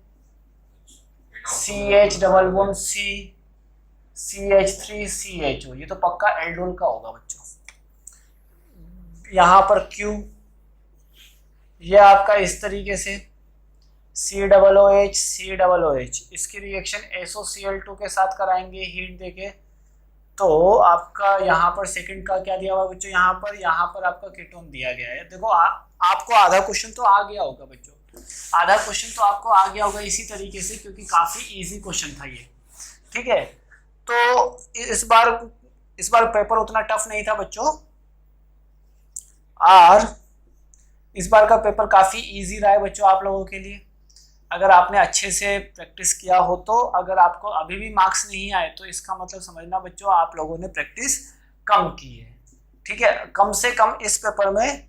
CH+CH3CHO, ये तो पक्का एल्डोल का होगा बच्चों। यहाँ पर Q, ये आपका इस तरीके से COOH COOH, इसकी रिएक्शन SOCl2 के साथ कराएंगे हीट देके। तो आपका यहाँ पर सेकंड का क्या दिया हुआ बच्चों, यहाँ पर आपका कीटोन दिया गया है। देखो आपको आधा क्वेश्चन तो आ गया होगा बच्चों, आधा क्वेश्चन तो आपको आ गया होगा इसी तरीके से, क्योंकि काफी इजी क्वेश्चन था ये। ठीक है, तो इस बार पेपर उतना टफ नहीं था बच्चों, और इस बार का पेपर काफी इजी रहा है बच्चों आप लोगों के लिए, अगर आपने अच्छे से प्रैक्टिस किया हो तो। अगर आपको अभी भी मार्क्स नहीं आए तो इसका मतलब समझना बच्चों आप लोगों ने प्रैक्टिस कम की है। ठीक है, कम से कम इस पेपर में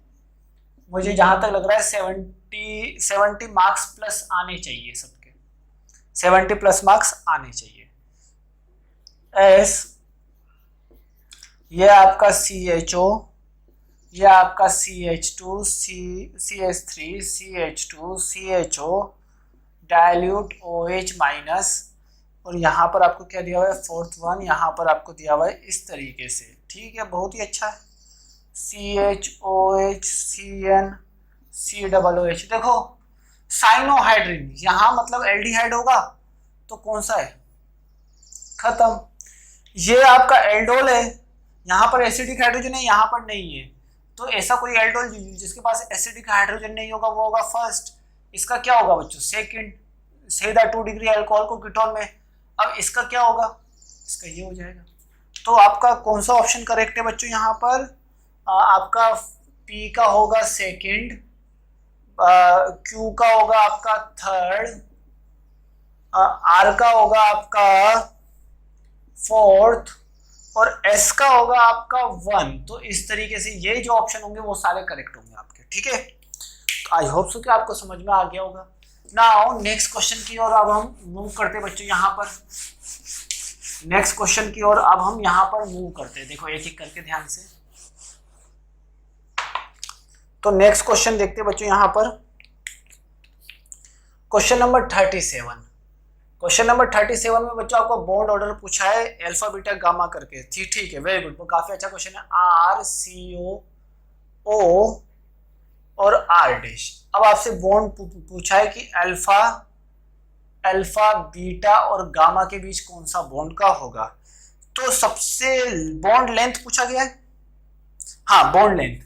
मुझे जहां तक लग रहा है 70 मार्क्स प्लस आने चाहिए, सबके 70 प्लस मार्क्स आने चाहिए। ये आपका CHO, ये आपका CH2 CH3 CH2 CHO dilute OH minus, और यहाँ पर आपको क्या दिया हुआ है, फोर्थ वन यहाँ पर आपको दिया हुआ है इस तरीके से। ठीक है, बहुत ही अच्छा है। CHOH CN COOH, देखो साइनोहाइड्रिन, यहाँ मतलब एल्डिहाइड होगा तो कौन सा है, खत्म। ये आपका एल्डोल है, यहाँ पर एसिडिक हाइड्रोजन है, यहाँ पर नहीं है, तो ऐसा कोई एल्डोल जिसके पास एसिडिक हाइड्रोजन नहीं होगा वो होगा फर्स्ट। इसका क्या होगा बच्चों, सेकंड, सीधा 2 डिग्री अल्कोहल को कीटोन में। अब इसका क्या होगा, इसका ये हो जाएगा। तो आपका कौन सा ऑप्शन करेक्ट है बच्चों, यहाँ पर आपका P का होगा सेकंड, Q का होगा आपका थर्ड, R का होगा आपका फोर्थ, और S का होगा आपका 1। तो इस तरीके से ये जो ऑप्शन होंगे वो सारे करेक्ट होंगे आपके। ठीक है, आई होप सो कि आपको समझ में आ गया होगा। नाउ नेक्स्ट क्वेश्चन की ओर अब हम मूव करते हैं बच्चों, यहाँ पर नेक्स्ट क्वेश्चन की ओर अब हम यहाँ पर मूव करते हैं। देखो एक एक करके ध्यान से, तो नेक्स्ट क्वेश्चन देखते हैं बच्चों यहाँ पर, क्वेश्चन नंबर 37। क्वेश्चन नंबर 37 में बच्चों आपको बॉन्ड ऑर्डर पूछा है अल्फा बीटा गामा करके। ठीक है, वेरी गुड, वो काफी अच्छा क्वेश्चन है। RCOO और R डैश। अब आपसे बॉन्ड पूछा है कि अल्फा बीटा और गामा के बीच कौन सा बॉन्ड का होगा। तो सबसे बॉन्ड लेंथ पूछा गया है, हाँ बॉन्ड लेंथ।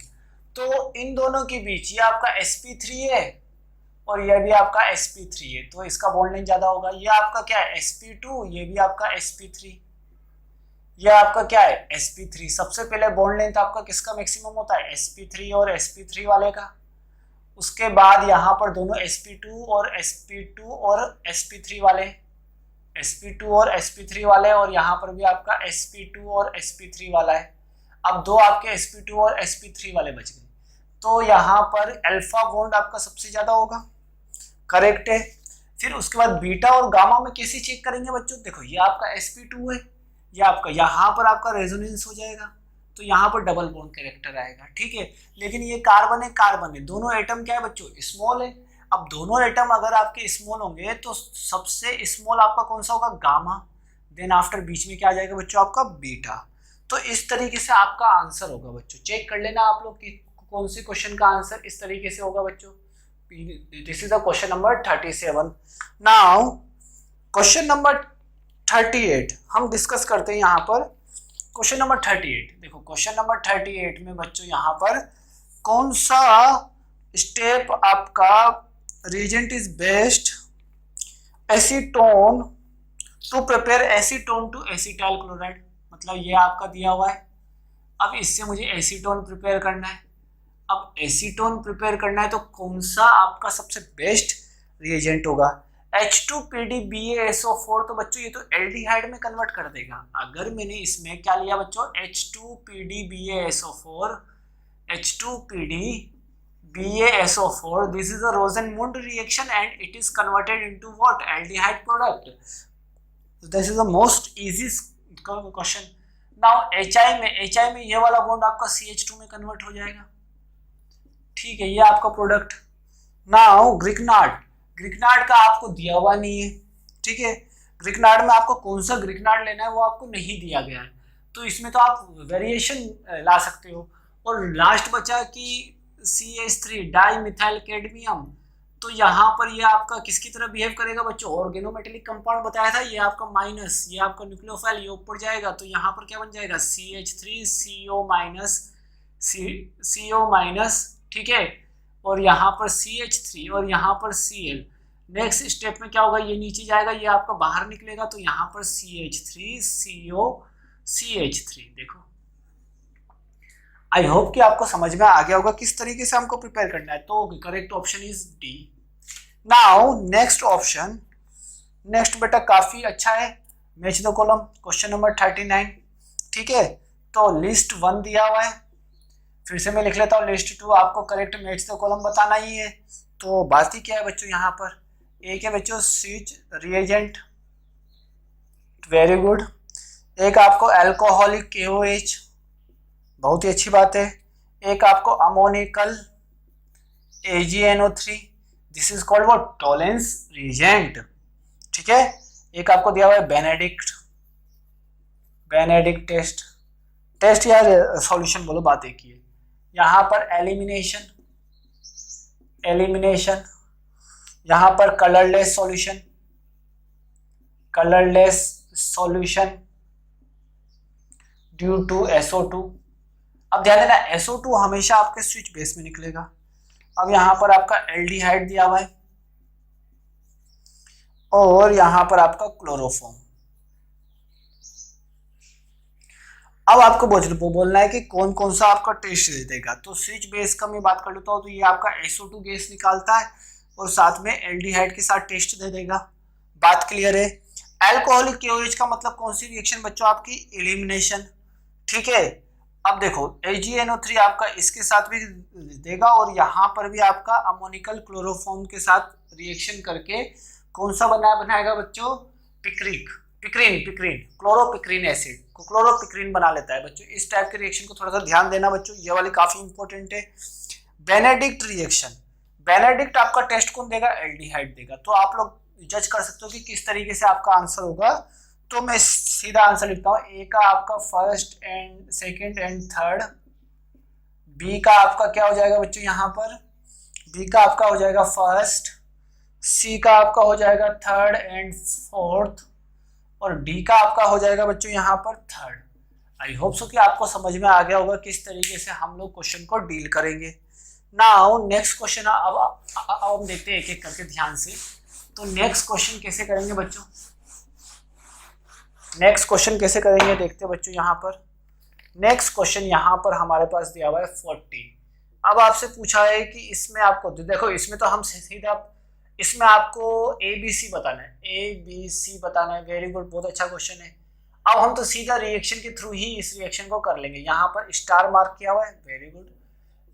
तो इन दोनों के बीच ये आपका sp3 है और ये भी आपका sp3 है, तो इसका बॉन्ड लेंथ ज्यादा होगा। ये आपका क्या है sp2, ये भी आपका sp3, ये आपका क्या है sp3। सबसे पहले बॉन्ड लेंथ आपका किसका मैक्सिमम होता है, sp3 और sp3 वाले का। उसके बाद यहाँ पर दोनों sp2 और sp3 वाले, sp2 और sp3 वाले, और यहाँ पर भी आपका sp2 और sp3 वाला है। अब दो आपके sp2 और sp3 वाले बच गए, तो यहाँ पर अल्फा बॉन्ड आपका सबसे ज्यादा होगा, करेक्ट है। फिर उसके बाद बीटा और गामा में कैसे चेक करेंगे बच्चों, देखो ये आपका sp2 है, ये आपका यहाँ पर आपका रेजोनेंस हो जाएगा, तो यहाँ पर डबल बॉन्ड कैरेक्टर आएगा। ठीक है, लेकिन ये कार्बन है, दोनों एटम क्या है बच्चों, स्मॉल है। अब दोनों एटम अगर आपके स्मॉल होंगे तो सबसे स्मॉल आपका कौन सा होगा, गामा, देन आफ्टर बीच में क्या आ जाएगा बच्चों आपका बीटा। तो इस तरीके से आपका आंसर होगा बच्चों, चेक कर लेना आप लोग कि कौन सी क्वेश्चन का आंसर इस तरीके से होगा बच्चों। This is the question number 37। Now question number 38 हम डिस्कस करते हैं यहाँ पर। क्वेश्चन नंबर 38, देखो क्वेश्चन नंबर 38 में बच्चों यहाँ पर कौन सा स्टेप आपका reagent is best acetone to prepare acetone to acetyl chloride, मतलब ये आपका दिया हुआ है। अब इससे मुझे एसीटोन प्रिपेयर करना है। अब एसीटोन प्रिपेयर करना है तो कौन सा आपका सबसे बेस्ट रिएजेंट होगा, H2PDBaSO4। तो बच्चों ये तो एल्डिहाइड में कन्वर्ट कर देगा। अगर मैंने इसमें क्या लिया बच्चों, H2PDBaSO4, H2PDBaSO4, this is a Rosenmund reaction and it is converted into what, aldehyde product. This is the most easy question. Now HI में ये वाला बॉन्ड आपका CH2 में कन्वर्ट हो जाएगा। ठीक है, ये आपका प्रोडक्ट। नाउ ग्रिकनार्ड का आपको दिया हुआ नहीं है। ठीक है, ग्रिकनार्ड में आपको कौन सा ग्रिकनार्ड लेना है वो आपको नहीं दिया गया है, तो इसमें तो आप वेरिएशन ला सकते हो। और लास्ट बचा कि CH3 डाई मिथाइल कैडमियम, तो यहाँ पर ये आपका किसकी तरह बिहेव करेगा बच्चों, ऑर्गेनोमेटेलिक कंपाउंड बताया था, ये आपका माइनस, ये आपका न्यूक्लियोफाइल, ये ऊपर जाएगा तो यहाँ पर क्या बन जाएगा CH3CO माइनस CO माइनस, ठीक है, और यहाँ पर CH3 और यहाँ पर Cl। नेक्स्ट स्टेप में क्या होगा, ये नीचे जाएगा, ये आपका बाहर निकलेगा तो यहाँ पर CH3CO CH3। देखो आई होप कि आपको समझ में आ गया होगा किस तरीके से हमको प्रिपेयर करना है। तो correct option is D. Now next option, next बेटा काफी अच्छा है, match the column, question number 39, ठीक है। तो लिस्ट 1 दिया हुआ है, फिर से मैं लिख लेता हूँ लिस्ट 2, आपको करेक्ट मैच द कॉलम बताना ही है। तो बात ही क्या है बच्चों, यहाँ पर एक है बच्चों स्विच रिएजेंट, वेरी गुड। एक आपको अल्कोहलिक KOH, बहुत ही अच्छी बात है। एक आपको ammoniacal AgNO3, this is called what, Tollens reagent, ठीक है। एक आपको दिया हुआ है बेनेडिक्ट टेस्ट या सॉल्यूशन बोलो, बात एक ही है। यहाँ पर एलिमिनेशन, यहाँ पर colourless solution due to SO2। अब ध्यान देना SO2 हमेशा आपके स्विच बेस में निकलेगा। अब यहाँ पर आपका एल्डिहाइड दिया हुआ है और यहाँ पर आपका क्लोरोफॉर्म। अब आपको बोलना है कि कौन कौन सा आपका टेस्ट दे देगा। तो स्विच बेस का मैं बात कर लेता हूँ, तो ये आपका SO2 गैस निकालता है और साथ में एल्डिहाइड के साथ टेस्ट दे देगा। बात क्लियर है। अल्कोहलिक KOH का मतलब कौन सी रिएक्शन बच्चों, आपकी एलिमिनेशन, ठीक है। अब देखो AgNO3 आपका इसके साथ भी देगा और यहाँ पर भी आपका अमोनिकल क्लोरोफॉर्म के साथ रिएक्शन करके कौन सा बनाएगा बच्चों, पिक्रीन क्लोरोपिक्रीन एसिड को क्लोरोपिक्रीन बना लेता है बच्चों। इस टाइप के रिएक्शन को थोड़ा सा ध्यान देना बच्चों, ये वाली काफी इंपॉर्टेंट है। बेनेडिक्ट रिएक्शन, बेनेडिक्ट आपका टेस्ट कौन देगा, एल्डिहाइड देगा। तो आप लोग जज कर सकते हो कि किस तरीके से आपका आंसर होगा। तो मैं सीधा आंसर लिखता हूँ, ए का आपका first and second and third, B का आपका क्या हो जाएगा बच्चों, यहाँ पर बी का आपका हो जाएगा फर्स्ट, सी का आपका हो जाएगा थर्ड एंड फोर्थ, और डी का आपका हो जाएगा बच्चों यहाँ पर थर्ड। आई होप सो कि आपको समझ में आ गया होगा किस तरीके से हम लोग क्वेश्चन को डील करेंगे। नाउ नेक्स्ट क्वेश्चन, अब हम देखते हैं एक एक करके ध्यान से। तो नेक्स्ट क्वेश्चन कैसे करेंगे बच्चों, नेक्स्ट क्वेश्चन कैसे करेंगे देखते हैं बच्चों। यहाँ पर नेक्स्ट क्वेश्चन यहाँ पर हमारे पास दिया हुआ है 40। अब आपसे पूछा है कि इसमें आपको देखो, इसमें तो हम सीधा, इसमें आपको ABC बताना है, ABC बताना है। वेरी गुड, बहुत अच्छा क्वेश्चन है। अब हम तो सीधा रिएक्शन के थ्रू ही इस रिएक्शन को कर लेंगे। यहाँ पर स्टार मार्क किया हुआ है, वेरी गुड।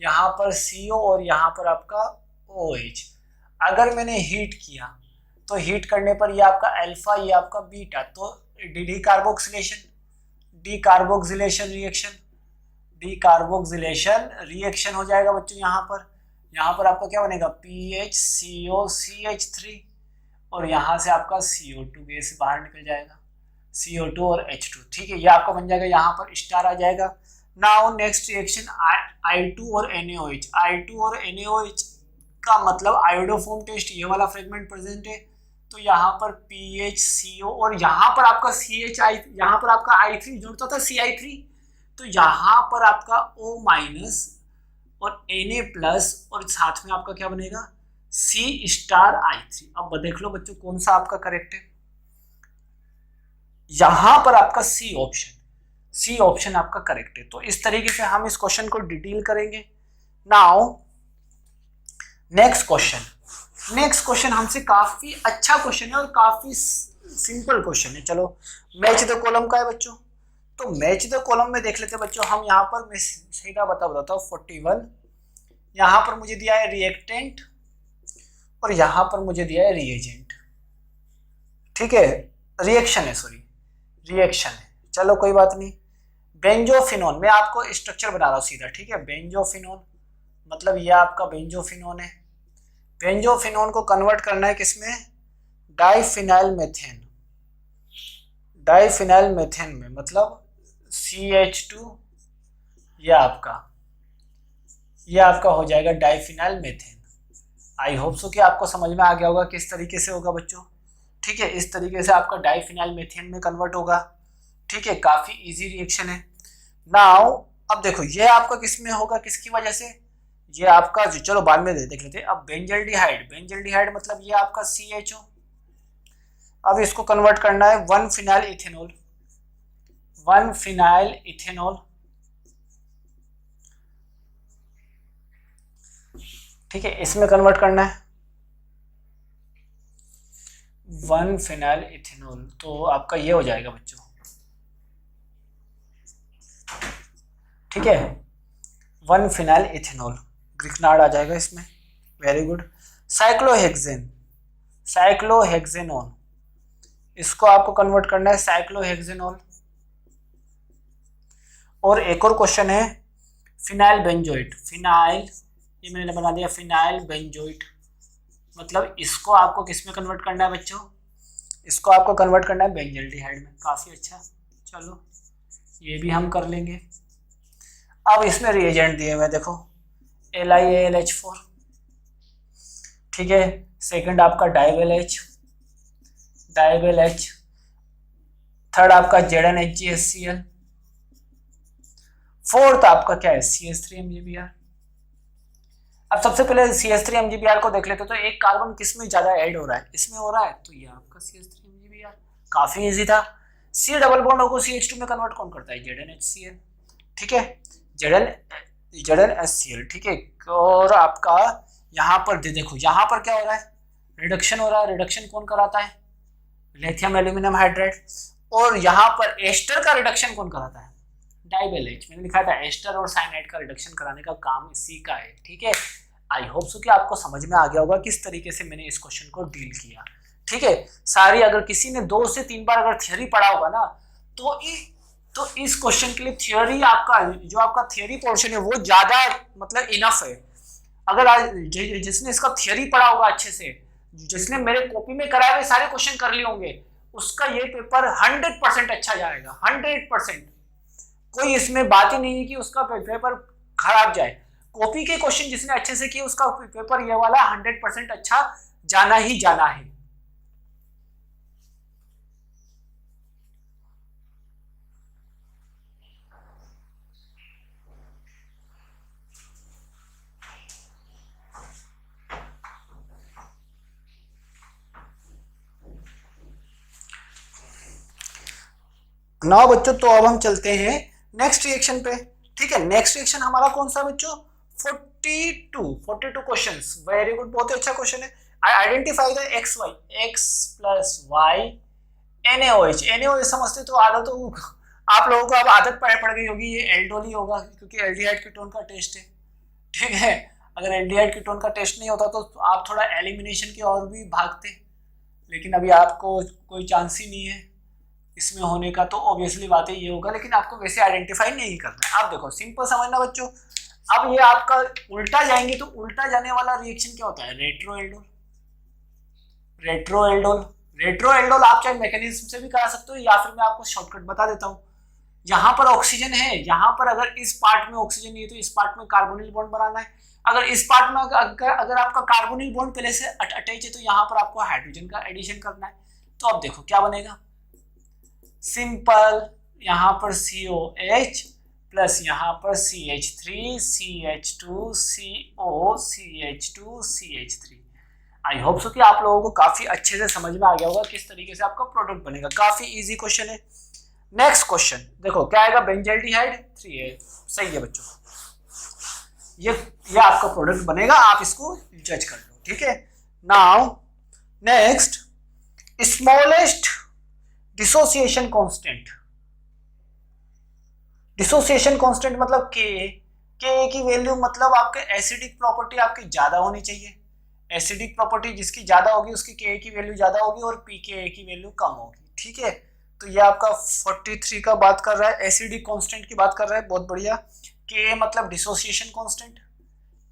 यहाँ पर CO और यहाँ पर आपका OH। अगर मैंने हीट किया तो हीट करने पर ये आपका अल्फा, ये आपका बीटा, तो डीकार्बोक्सिलेशन रिएक्शन हो जाएगा बच्चों। यहाँ पर आपका क्या बनेगा, PHCOCH3, और यहाँ से आपका CO2 गैस बाहर निकल जाएगा, CO2 और H2, ठीक है। ये आपका बन जाएगा, यहाँ पर स्टार आ जाएगा। नाउ नेक्स्ट रिएक्शन I2 और NaOH का मतलब आयोडोफॉर्म टेस्ट, ये वाला फ्रेगमेंट प्रेजेंट है। तो यहाँ पर PHCO और यहाँ पर आपका CHI, यहाँ पर आपका I3 जुड़ता था CI3, तो यहाँ पर आपका O माइनस और Na प्लस, और साथ में आपका क्या बनेगा, C*I3। अब देख लो बच्चों कौन सा आपका करेक्ट है। यहाँ पर आपका सी ऑप्शन आपका करेक्ट है। तो इस तरीके से हम इस क्वेश्चन को डिटेल करेंगे। नाउ नेक्स्ट क्वेश्चन हमसे काफी अच्छा क्वेश्चन है और काफी सिंपल क्वेश्चन है। चलो मैच द कॉलम का है बच्चों, तो मैच द कॉलम में देख लेते हैं बच्चों। हम यहाँ पर मैं सीधा बताता हूँ 41, यहाँ पर मुझे दिया है रिएक्टेंट और यहाँ पर मुझे दिया है रिएजेंट, ठीक है, रिएक्शन है। चलो कोई बात नहीं। बेंजोफिनोन, मैं आपको स्ट्रक्चर बता रहा हूँ सीधा, ठीक है। बेंजोफिनोन मतलब ये आपका बेंजोफिनोन है। बेंजोफिनोन को कन्वर्ट करना है किसमें, डाइफिनाइल मेथेन में, मतलब CH2, ये आपका हो जाएगा डाइफिनाइल मेथेन, आई होप सो कि आपको समझ में आ गया होगा किस तरीके से होगा बच्चों। ठीक है, इस तरीके से आपका डाइफिनाइल मीथेन में कन्वर्ट होगा। ठीक है, काफी इजी रिएक्शन है। नाउ अब देखो ये आपका किस में होगा, किसकी वजह से, ये आपका जो, चलो बाद में देख लेते हैं। अब बेंजल्डिहाइड, बेंजल्डिहाइड मतलब ये आपका CHO। अब इसको कन्वर्ट करना है 1 फिनाइल इथेनॉल, 1 फिनाइल इथेनॉल। ठीक है, इसमें कन्वर्ट करना है 1 फिनाइल इथेनॉल, तो आपका ये हो जाएगा बच्चों। ठीक है, 1 फिनाइल इथेनॉल, ग्रिकनार्ड आ जाएगा इसमें। Very good. साइक्लोहेक्सेन, साइक्लोहेक्सेनॉल, इसको आपको कन्वर्ट करना है साइक्लोहेक्सेनॉल। और एक और क्वेश्चन है फिनाइल बेंजोइट, फिनाइल, ये मैंने बना दिया फिनाइल बेंजोइट, मतलब इसको आपको किस में कन्वर्ट करना है बच्चों, इसको आपको कन्वर्ट करना है बेंजल्डिहाइड में। काफी अच्छा, चलो ये भी हम कर लेंगे। अब इसमें रिएजेंट दिए हुए देखो, LiAlH4। ठीक है, सेकंड आपका डाइवेल-H, डाइवेल-H, थर्ड आपका ZnHgHCl, फोर्थ आपका क्या है CH3MgBr। अब सबसे पहले CH3MgBr को देख लेते, तो एक कार्बन किस में ज्यादा ऐड हो रहा है, इसमें हो रहा है, तो ये आपका CH3MgBr। काफी इजी था। C डबल बॉन्ड को CH2 में कन्वर्ट कौन करता है, ZnHCl। ठीक है, ZnHCl। ठीक है, और आपका यहाँ पर देखो, यहाँ पर क्या हो रहा है, रिडक्शन हो रहा है। रिडक्शन कौन कराता है, लिथियम एल्यूमिनियम हाइड्राइड। और यहाँ पर एस्टर का रिडक्शन कौन कराता है, डाइवेल-H। मैंने लिखा था एस्टर और साइनाइड का रिडक्शन कराने का काम इसी का है। ठीक है, आई होप सो कि आपको समझ में आ गया होगा किस तरीके से मैंने इस क्वेश्चन को डील किया। ठीक है, सारी अगर किसी ने 2 से 3 बार अगर थियोरी पढ़ा होगा ना, तो इस क्वेश्चन के लिए थियोरी, आपका जो आपका थियोरी पोर्शन है वो ज्यादा मतलब इनफ है। अगर जिसने इसका थियोरी पढ़ा होगा अच्छे से, जिसने मेरे कॉपी में कराए हुए सारे क्वेश्चन कर लिए होंगे, उसका ये पेपर 100% अच्छा जाएगा, 100%। कोई इसमें बात ही नहीं है कि उसका पेपर खराब जाए। कॉपी के क्वेश्चन जिसने अच्छे से किए, उसका पेपर ये वाला 100% अच्छा जाना ही जाना है। ना बच्चों, तो अब हम चलते हैं नेक्स्ट रिएक्शन पे। ठीक है, नेक्स्ट रिएक्शन हमारा कौन सा बच्चों, 42 क्वेश्चंस। वेरी गुड, बहुत ही अच्छा क्वेश्चन है। Identify the XY, X + Y NaOH। NaOH समझते तो आदत तो आप लोगों को अब आदत पड़ गई होगी, ये एल्डोल ही होगा, क्योंकि एल्डिहाइड कीटोन का टेस्ट है। ठीक है, अगर एल्डिहाइड कीटोन का टेस्ट नहीं होता तो आप थोड़ा एलिमिनेशन की ओर भी भागते, लेकिन अभी आपको कोई चांस ही नहीं है इसमें होने का, तो ऑब्वियसली बात है ये होगा, लेकिन आपको वैसे आइडेंटिफाई नहीं करना है। आप देखो, सिंपल समझना बच्चों। अब ये आपका उल्टा जाएंगे, तो उल्टा जाने वाला रिएक्शन क्या होता है, रेट्रोएल्डोल। रेट्रोएल्डोल, रेट्रोएल्डोल आप चाहे मैकेनिज्म से भी करा सकते हो, या फिर मैं आपको शॉर्टकट बता देता हूँ। यहाँ पर ऑक्सीजन है, यहाँ पर अगर इस पार्ट में ऑक्सीजन नहीं है तो इस पार्ट में कार्बोनिल बॉन्ड बनाना है। अगर इस पार्ट में अगर आपका कार्बोनिल बॉन्ड पहले से अटैच है, तो यहाँ पर आपको हाइड्रोजन का एडिशन करना है। तो अब देखो क्या बनेगा, सिंपल, यहाँ पर COH प्लस यहाँ पर CH3 CH2 CO CH2 CH3। आई होप सो कि आप लोगों को काफी अच्छे से समझ में आ गया होगा किस तरीके से आपका प्रोडक्ट बनेगा। काफी इजी क्वेश्चन है। नेक्स्ट क्वेश्चन देखो क्या आएगा, बेंजल्डिहाइड 3A। सही है बच्चों, ये आपका प्रोडक्ट बनेगा, आप इसको जज कर लो। ठीक है, now next, smallest dissociation constant. Dissociation constant मतलब के की वैल्यू मतलब आपके एसिडिक प्रॉपर्टी आपकी ज्यादा होनी चाहिए। एसिडिक प्रॉपर्टी जिसकी ज्यादा होगी उसकी के की वैल्यू ज्यादा होगी और pKa की वैल्यू कम होगी। ठीक है, तो ये आपका 43 का बात कर रहा है, एसिडिक कांस्टेंट की बात कर रहा है। बहुत बढ़िया। के मतलब डिसोसिएशन कांस्टेंट,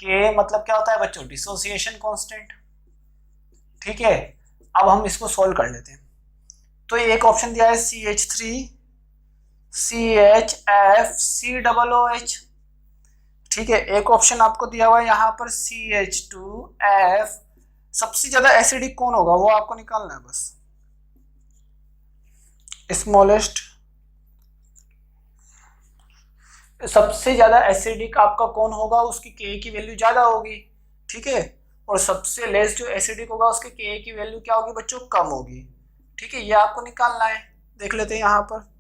के मतलब क्या होता है बच्चों, डिसोसिएशन कांस्टेंट। ठीक है, अब हम इसको सोल्व कर लेते हैं। तो ये एक ऑप्शन दिया है CH3 CHF COOH। ठीक है, एक ऑप्शन आपको दिया हुआ है यहाँ पर CH2F। सबसे ज्यादा एसिडिक कौन होगा वो आपको निकालना है बस। स्मॉलेस्ट, सबसे ज्यादा एसिडिक आपका कौन होगा, उसकी के की वैल्यू ज्यादा होगी, ठीक है। और सबसे लेस जो एसिडिक होगा उसके के की वैल्यू क्या होगी बच्चों, कम होगी, ठीक है। ये आपको निकालना है, देख लेते हैं यहां पर।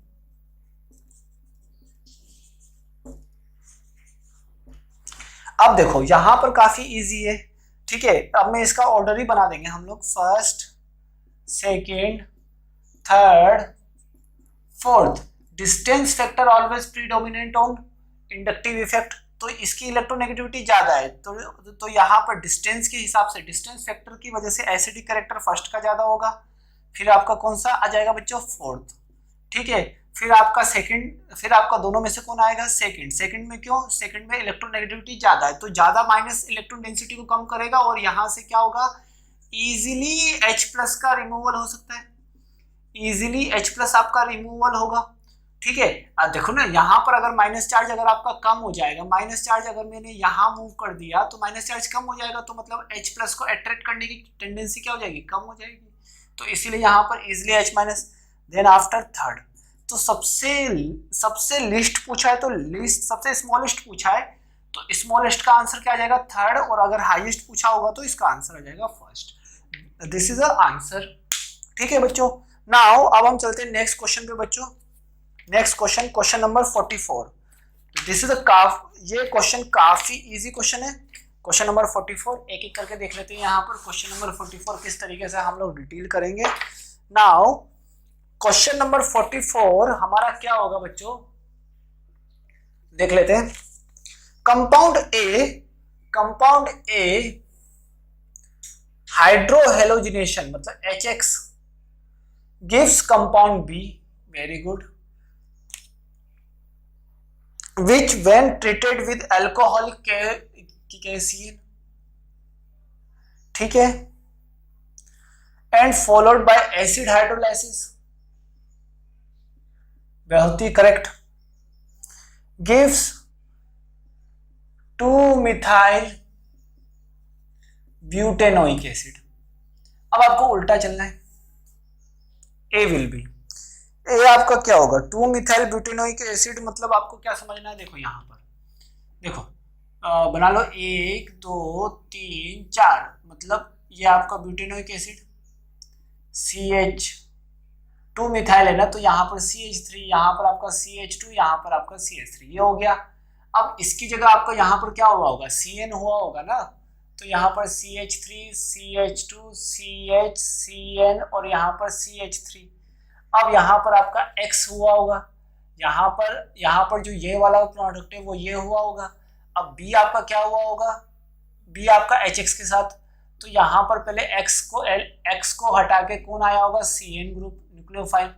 अब देखो यहां पर काफी इजी है, ठीक है। अब मैं इसका ऑर्डर ही बना देंगे हम लोग, first, second, third, fourth. Distance factor always predominant on inductive effect, तो इसकी इलेक्ट्रोनेगेटिविटी ज्यादा है, तो यहाँ पर डिस्टेंस के हिसाब से, डिस्टेंस फैक्टर की वजह से एसिडिक कैरेक्टर फर्स्ट का ज्यादा होगा। फिर आपका कौन सा आ जाएगा बच्चों, फोर्थ, ठीक है। फिर आपका सेकंड, फिर आपका दोनों में से कौन आएगा, सेकंड। सेकंड में क्यों, सेकंड में इलेक्ट्रोनेगेटिविटी ज्यादा है, तो ज्यादा माइनस इलेक्ट्रॉन डेंसिटी को कम करेगा, और यहाँ से क्या होगा, इजीली H+ का रिमूवल हो सकता है, इजीली H+ आपका रिमूवल होगा, ठीक है। अब देखो ना यहाँ पर अगर माइनस चार्ज अगर आपका कम हो जाएगा, माइनस चार्ज अगर मैंने यहाँ मूव कर दिया तो माइनस चार्ज कम हो जाएगा, तो मतलब H+ को अट्रैक्ट करने की टेंडेंसी क्या हो जाएगी, कम हो जाएगी, तो इसीलिए यहाँ पर easily H-। Then after third, तो सबसे लिस्ट पूछा है तो लिस्ट, सबसे स्मॉलेस्ट पूछा है तो स्मॉलेस्ट का आंसर क्या आ जाएगा, थर्ड, और अगर हाईएस्ट पूछा होगा तो इसका आंसर आ जाएगा first. This is the answer, ठीक है बच्चों। नाउ अब हम चलते हैं नेक्स्ट क्वेश्चन पे बच्चों। Next question, question number 44। This is ये क्वेश्चन काफी इजी क्वेश्चन है। क्वेश्चन नंबर 44 एक एक करके देख लेते हैं यहाँ पर। क्वेश्चन नंबर 44 किस तरीके से हम लोग डिटेल करेंगे। नाउ क्वेश्चन नंबर 44 हमारा क्या होगा बच्चों, देख लेते हैं। कंपाउंड ए हाइड्रोहेलोजिनेशन मतलब HX gives compound B, very good, which when treated with alcoholic KCl, ठीक है, and followed by acid hydrolysis, बहुत ही correct, gives 2-methyl butanoic acid। अब आपको उल्टा चलना है, A will be, ये आपका क्या होगा, 2-methyl butanoic acid, मतलब आपको क्या समझना है, देखो यहाँ पर देखो, बना लो 1 2 3 4, मतलब ये आपका ब्यूटेनोइक एसिड CH, 2-methyl है ना, तो यहाँ पर CH3, यहाँ पर आपका CH2, यहाँ पर आपका CH3, ये हो गया। अब इसकी जगह आपका यहाँ पर क्या हुआ होगा, CN हुआ होगा ना, तो यहाँ पर CH3 CH2 CH CN और यहाँ पर CH3। अब यहाँ पर आपका X हुआ होगा, यहाँ पर जो ये वाला प्रोडक्ट है वो ये हुआ होगा। अब B आपका क्या हुआ होगा, B आपका HX के साथ, तो यहाँ पर पहले X को हटा के कौन आया होगा, CN group nucleophile.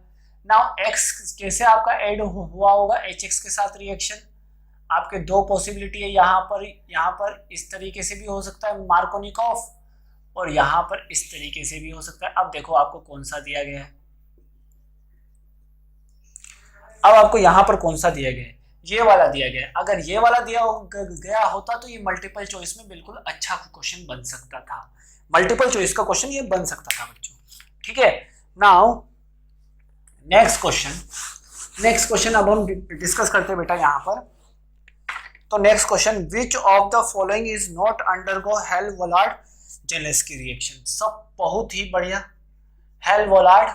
Now X कैसे आपका ऐड हुआ होगा HX के साथ रिएक्शन, आपके दो पॉसिबिलिटी है, यहाँ पर इस तरीके से भी हो सकता है मार्कोनिकॉफ, और यहाँ पर इस तरीके से भी हो सकता है। अब देखो आपको कौन सा दिया गया है, अब आपको यहाँ पर कौन सा दिया गया है, ये वाला दिया गया है। अगर ये वाला दिया गया होता तो ये मल्टीपल चॉइस में बिल्कुल अच्छा क्वेश्चन बन सकता था, मल्टीपल चॉइस का क्वेश्चन ये बन सकता था बच्चों, ठीक है। नाउ नेक्स्ट क्वेश्चन अब हम डिस्कस करते हैं बेटा यहाँ पर। तो next question, which of the following is not undergo Hell Volhard Zelinsky reaction. सब बहुत ही बढ़िया, हेल-वोलार्ड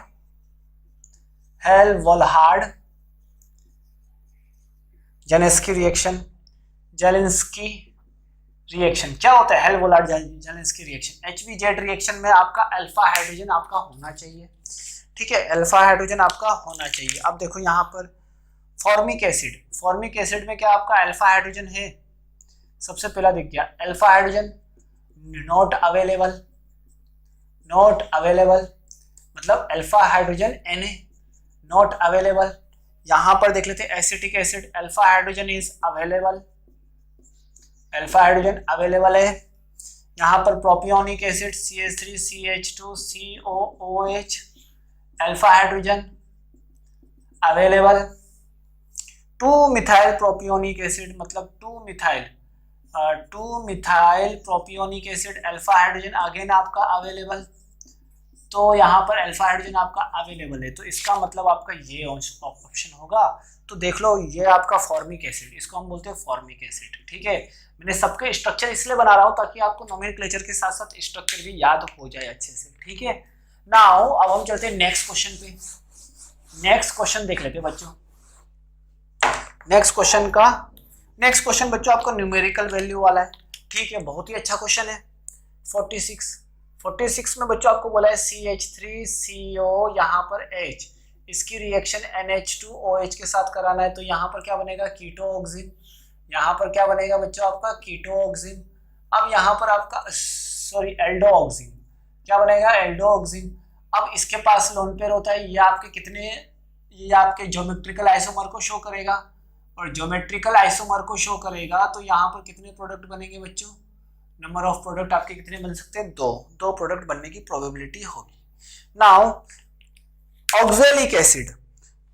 जेलेंस्की रिएक्शन क्या होता है, हेल-वोलार्ड जेलेंस्की रिएक्शन। HVZ रिएक्शन में आपका अल्फा हाइड्रोजन आपका होना चाहिए, ठीक है, अल्फा हाइड्रोजन आपका होना चाहिए। अब देखो यहाँ पर फॉर्मिक एसिड में क्या आपका अल्फा हाइड्रोजन है, सबसे पहला दिख गया अल्फा हाइड्रोजन नॉट अवेलेबल, मतलब alpha hydrogen Na not available. यहां पर देख लेते हैं acetic acid, alpha hydrogen is available, alpha hydrogen available है। यहाँ पर propionic acid CH3 CH2 COOH, alpha hydrogen available. 2-methyl propionic acid मतलब 2-methyl 2 methyl propionic acid alpha hydrogen again आपका अवेलेबल। तो यहाँ पर अल्फा हाइड्रोजन आपका अवेलेबल है, तो इसका मतलब आपका ये ऑप्शन होगा। तो देख लो ये आपका फॉर्मिक एसिड, इसको हम बोलते हैं फॉर्मिक एसिड। ठीक है, मैंने सबके स्ट्रक्चर इसलिए बना रहा हूँ ताकि आपको नोमेनक्लेचर के साथ साथ स्ट्रक्चर भी याद हो जाए अच्छे से। ठीक है, नाउ अब हम चलते हैं नेक्स्ट क्वेश्चन पे। नेक्स्ट क्वेश्चन देख लेते हैं बच्चों। नेक्स्ट क्वेश्चन बच्चों आपका न्यूमेरिकल वैल्यू वाला है। ठीक है, बहुत ही अच्छा क्वेश्चन है। 46 में बच्चों आपको बोला है CH3CO यहाँ पर H, इसकी रिएक्शन NH2OH के साथ कराना है। तो यहाँ पर क्या बनेगा, कीटोऑक्सिन। यहाँ पर क्या बनेगा बच्चों आपका कीटोऑक्सिन। अब यहाँ पर आपका सॉरी एल्डोऑक्सिन, क्या बनेगा एल्डोऑक्सिन। अब इसके पास लोन पेयर होता है, ये आपके कितने, ये आपके ज्योमेट्रिकल आइसोमर को शो करेगा, और ज्योमेट्रिकल आइसोमर को शो करेगा तो यहाँ पर कितने प्रोडक्ट बनेंगे बच्चों, नंबर ऑफ प्रोडक्ट आपके कितने बन सकते हैं, दो प्रोडक्ट बनने की प्रोबेबिलिटी होगी। नाउ ऑक्सैलिक एसिड,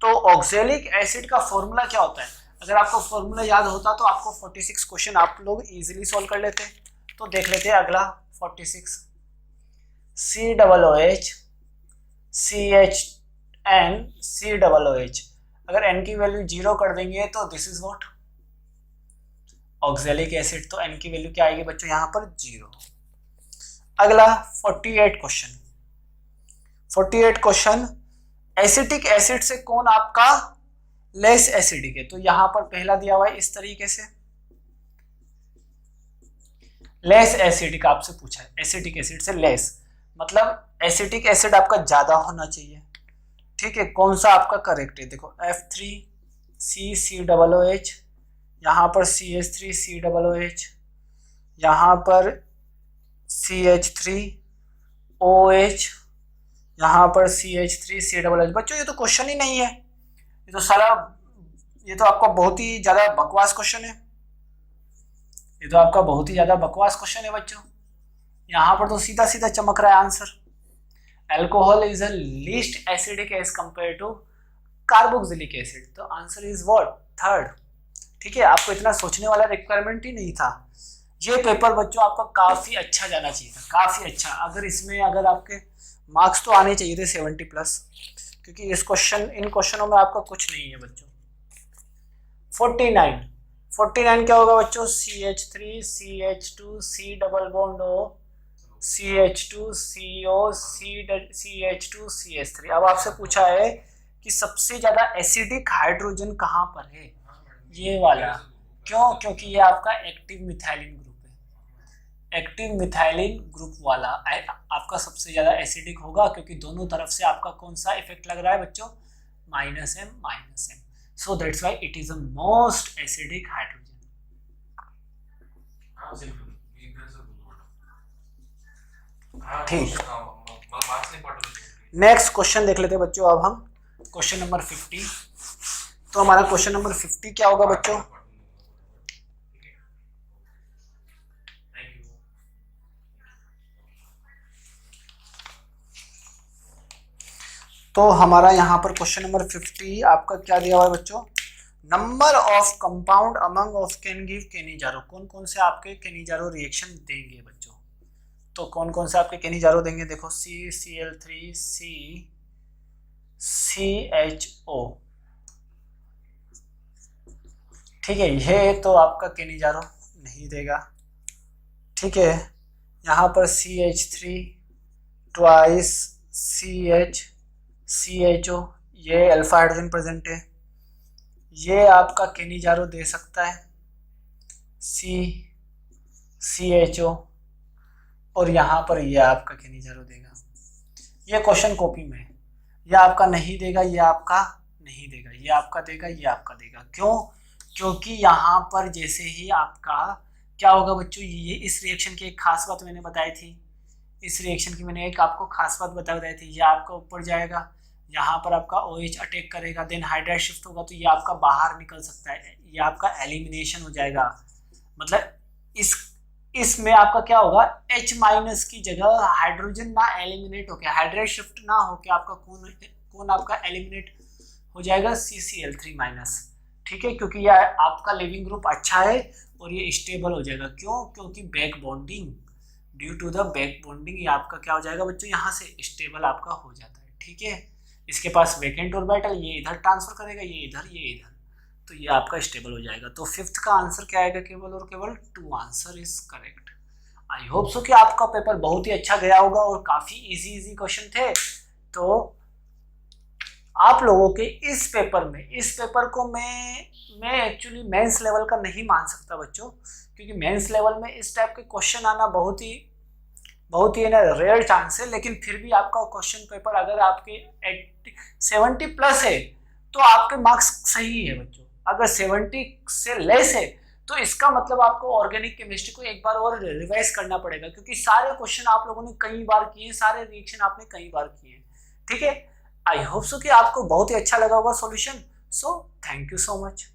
तो ऑक्सैलिक एसिड का फॉर्मूला क्या होता है, अगर आपको फॉर्मूला याद होता तो आपको 46 क्वेश्चन आप लोग इजीली सॉल्व कर लेते। तो देख लेते हैं अगला 46, COOH CHN COOH, अगर n की वैल्यू 0 कर देंगे तो this is what oxalic acid, तो n की वैल्यू क्या आएगी बच्चों यहाँ पर 0। अगला 48 क्वेश्चन, एसिटिक एसिड से कौन आपका लेस एसिडिक है। तो यहाँ पर पहला दिया हुआ है इस तरीके से, लेस एसिडिक आपसे पूछा है, एसिटिक एसिड से लेस मतलब एसिटिक एसिड आपका ज्यादा होना चाहिए। ठीक है, कौन सा आपका करेक्ट है, देखो F3CCOOH, यहाँ पर CH3COOH, यहाँ पर CH3OH, यहाँ पर CH3COOH। बच्चों ये तो क्वेश्चन ही नहीं है, ये तो सारा, ये तो आपका बहुत ही ज्यादा बकवास क्वेश्चन है, ये तो आपका बहुत ही ज्यादा बकवास क्वेश्चन है बच्चों। यहाँ पर तो सीधा सीधा चमक रहा है answer, alcohol is a least acidic as compare to carboxylic acid, तो आंसर इज व्हाट थर्ड। ठीक है, आपको इतना सोचने वाला रिक्वायरमेंट ही नहीं था। ये पेपर बच्चों आपका काफी अच्छा जाना चाहिए था, काफी अच्छा। अगर इसमें अगर आपके मार्क्स तो आने चाहिए थे 70+, क्योंकि इस इन क्वेश्चनों में आपका कुछ नहीं है बच्चों। 49 क्या होगा बच्चों, CH3 CH2 C double bond O CH2CO CH2 CH3। अब आपसे पूछा है कि सबसे ज्यादा एसिडिक हाइड्रोजन कहाँ पर है, ये वाला। क्यों, क्योंकि ये आपका एक्टिव मिथाइलिन ग्रुप है, एक्टिव मिथाइलिन ग्रुप वाला आपका सबसे ज्यादा एसिडिक होगा, क्योंकि दोनों तरफ से आपका कौन सा इफेक्ट लग रहा है बच्चों, -M। So that's why it is the most acidic hydrogen. ठीक, नेक्स्ट क्वेश्चन देख लेते हैं बच्चों अब हम, क्वेश्चन नंबर 50। तो हमारा क्वेश्चन नंबर 50 क्या होगा बच्चों, तो हमारा यहाँ पर क्वेश्चन नंबर 50 आपका क्या दिया हुआ है बच्चों, number of compound among of can give Cannizzaro, कौन कौन से आपके केनिजारो रिएक्शन देंगे बच्चों। तो कौन कौन से आपके केनिजारो देंगे, देखो CCl3CCHO। ठीक है, ये तो आपका केनिजारो नहीं देगा। ठीक है, यहाँ पर CH3 ट्वाइस CHO, ये अल्फा हाइड्रोजन प्रेजेंट है, ये आपका केनिजारो दे सकता है CHO, और यहाँ पर ये आपका केनिजारो देगा। ये क्वेश्चन कॉपी में है, ये आपका नहीं देगा, ये आपका नहीं देगा, ये आपका देगा, ये आपका देगा। क्यों, क्योंकि यहाँ पर जैसे ही आपका क्या होगा बच्चों, ये इस रिएक्शन की एक खास बात मैंने बताई थी, इस रिएक्शन की मैंने एक आपको खास बात बताई थी, ये आपका ऊपर जाएगा, यहाँ पर आपका OH अटैक करेगा, देन हाइड्राइड शिफ्ट होगा, तो ये आपका बाहर निकल सकता है, ये आपका एलिमिनेशन हो जाएगा। मतलब इसमें आपका क्या होगा, H- की जगह हाइड्रोजन ना एलिमिनेट होके, हाइड्राइड शिफ्ट ना होके आपका कौन आपका एलिमिनेट हो जाएगा, CCl3-। ठीक है, क्योंकि यह आपका लिविंग ग्रुप अच्छा है, और ये स्टेबल हो जाएगा। क्यों? क्योंकि back bonding, due to the back bonding ये आपका क्या हो जाएगा बच्चों, यहाँ से स्टेबल आपका हो जाता है। ठीक है, इसके पास वैकेंट ऑर्बिटल, ये इधर ट्रांसफर करेगा, ये इधर, ये इधर, तो ये आपका स्टेबल हो जाएगा। तो फिफ्थ का आंसर क्या आएगा, केवल और केवल 2 answer is correct. I hope so कि आपका पेपर बहुत ही अच्छा गया होगा और काफी इजी क्वेश्चन थे। तो आप लोगों के इस पेपर को मैं एक्चुअली मेंस लेवल का नहीं मान सकता बच्चों, क्योंकि मेंस लेवल में इस टाइप के क्वेश्चन आना बहुत ही ना रेयर चांस है। लेकिन फिर भी आपका क्वेश्चन पेपर अगर आपके 70 प्लस है तो आपके मार्क्स सही है बच्चों। अगर 70 से लेस है तो इसका मतलब आपको ऑर्गेनिक केमिस्ट्री को एक बार और रिवाइज करना पड़ेगा, क्योंकि सारे क्वेश्चन आप लोगों ने कई बार किए, सारे रिएक्शन आपने कई बार किए। ठीक है, आई होप सो कि आपको बहुत ही अच्छा लगा होगा solution. So thank you so much.